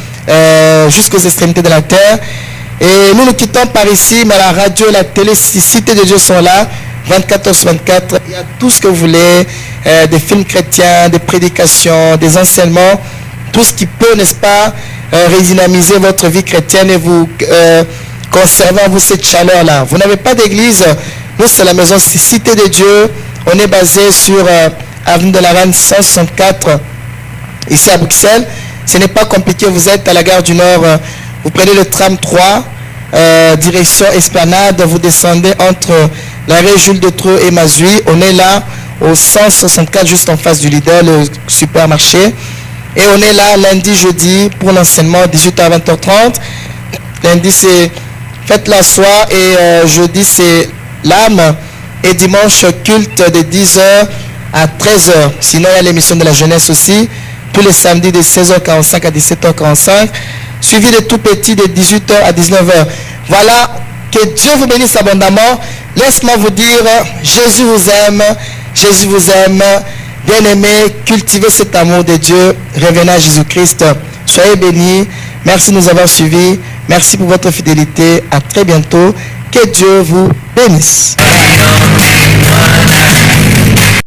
jusqu'aux extrémités de la terre. Et nous nous quittons par ici, mais la radio et la télé, Cité de Dieu sont là. 24h/24, il y a tout ce que vous voulez, des films chrétiens, des prédications, des enseignements, tout ce qui peut, n'est-ce pas, redynamiser votre vie chrétienne et vous conserver en vous cette chaleur-là. Vous n'avez pas d'église, nous c'est la maison Cité de Dieu, on est basé sur avenue de la Reine 164, ici à Bruxelles. Ce n'est pas compliqué, vous êtes à la gare du Nord, vous prenez le tram 3, direction Esplanade, vous descendez entre l'arrêt Jules de Treux et Mazui. On est là au 164 juste en face du Lidl, le supermarché. Et on est là lundi, jeudi pour l'enseignement 18h à 20h30. Lundi c'est fête la soie et jeudi c'est l'âme. Et dimanche culte de 10h à 13h. Sinon il y a l'émission de la jeunesse aussi. Tous les samedis de 16h45 à 17h45. Suivi de tout petit de 18h à 19h. Voilà, que Dieu vous bénisse abondamment. Laisse-moi vous dire, Jésus vous aime, Jésus vous aime. Bien-aimés, cultivez cet amour de Dieu. Revenez à Jésus-Christ. Soyez bénis. Merci de nous avoir suivis. Merci pour votre fidélité. À très bientôt. Que Dieu vous bénisse.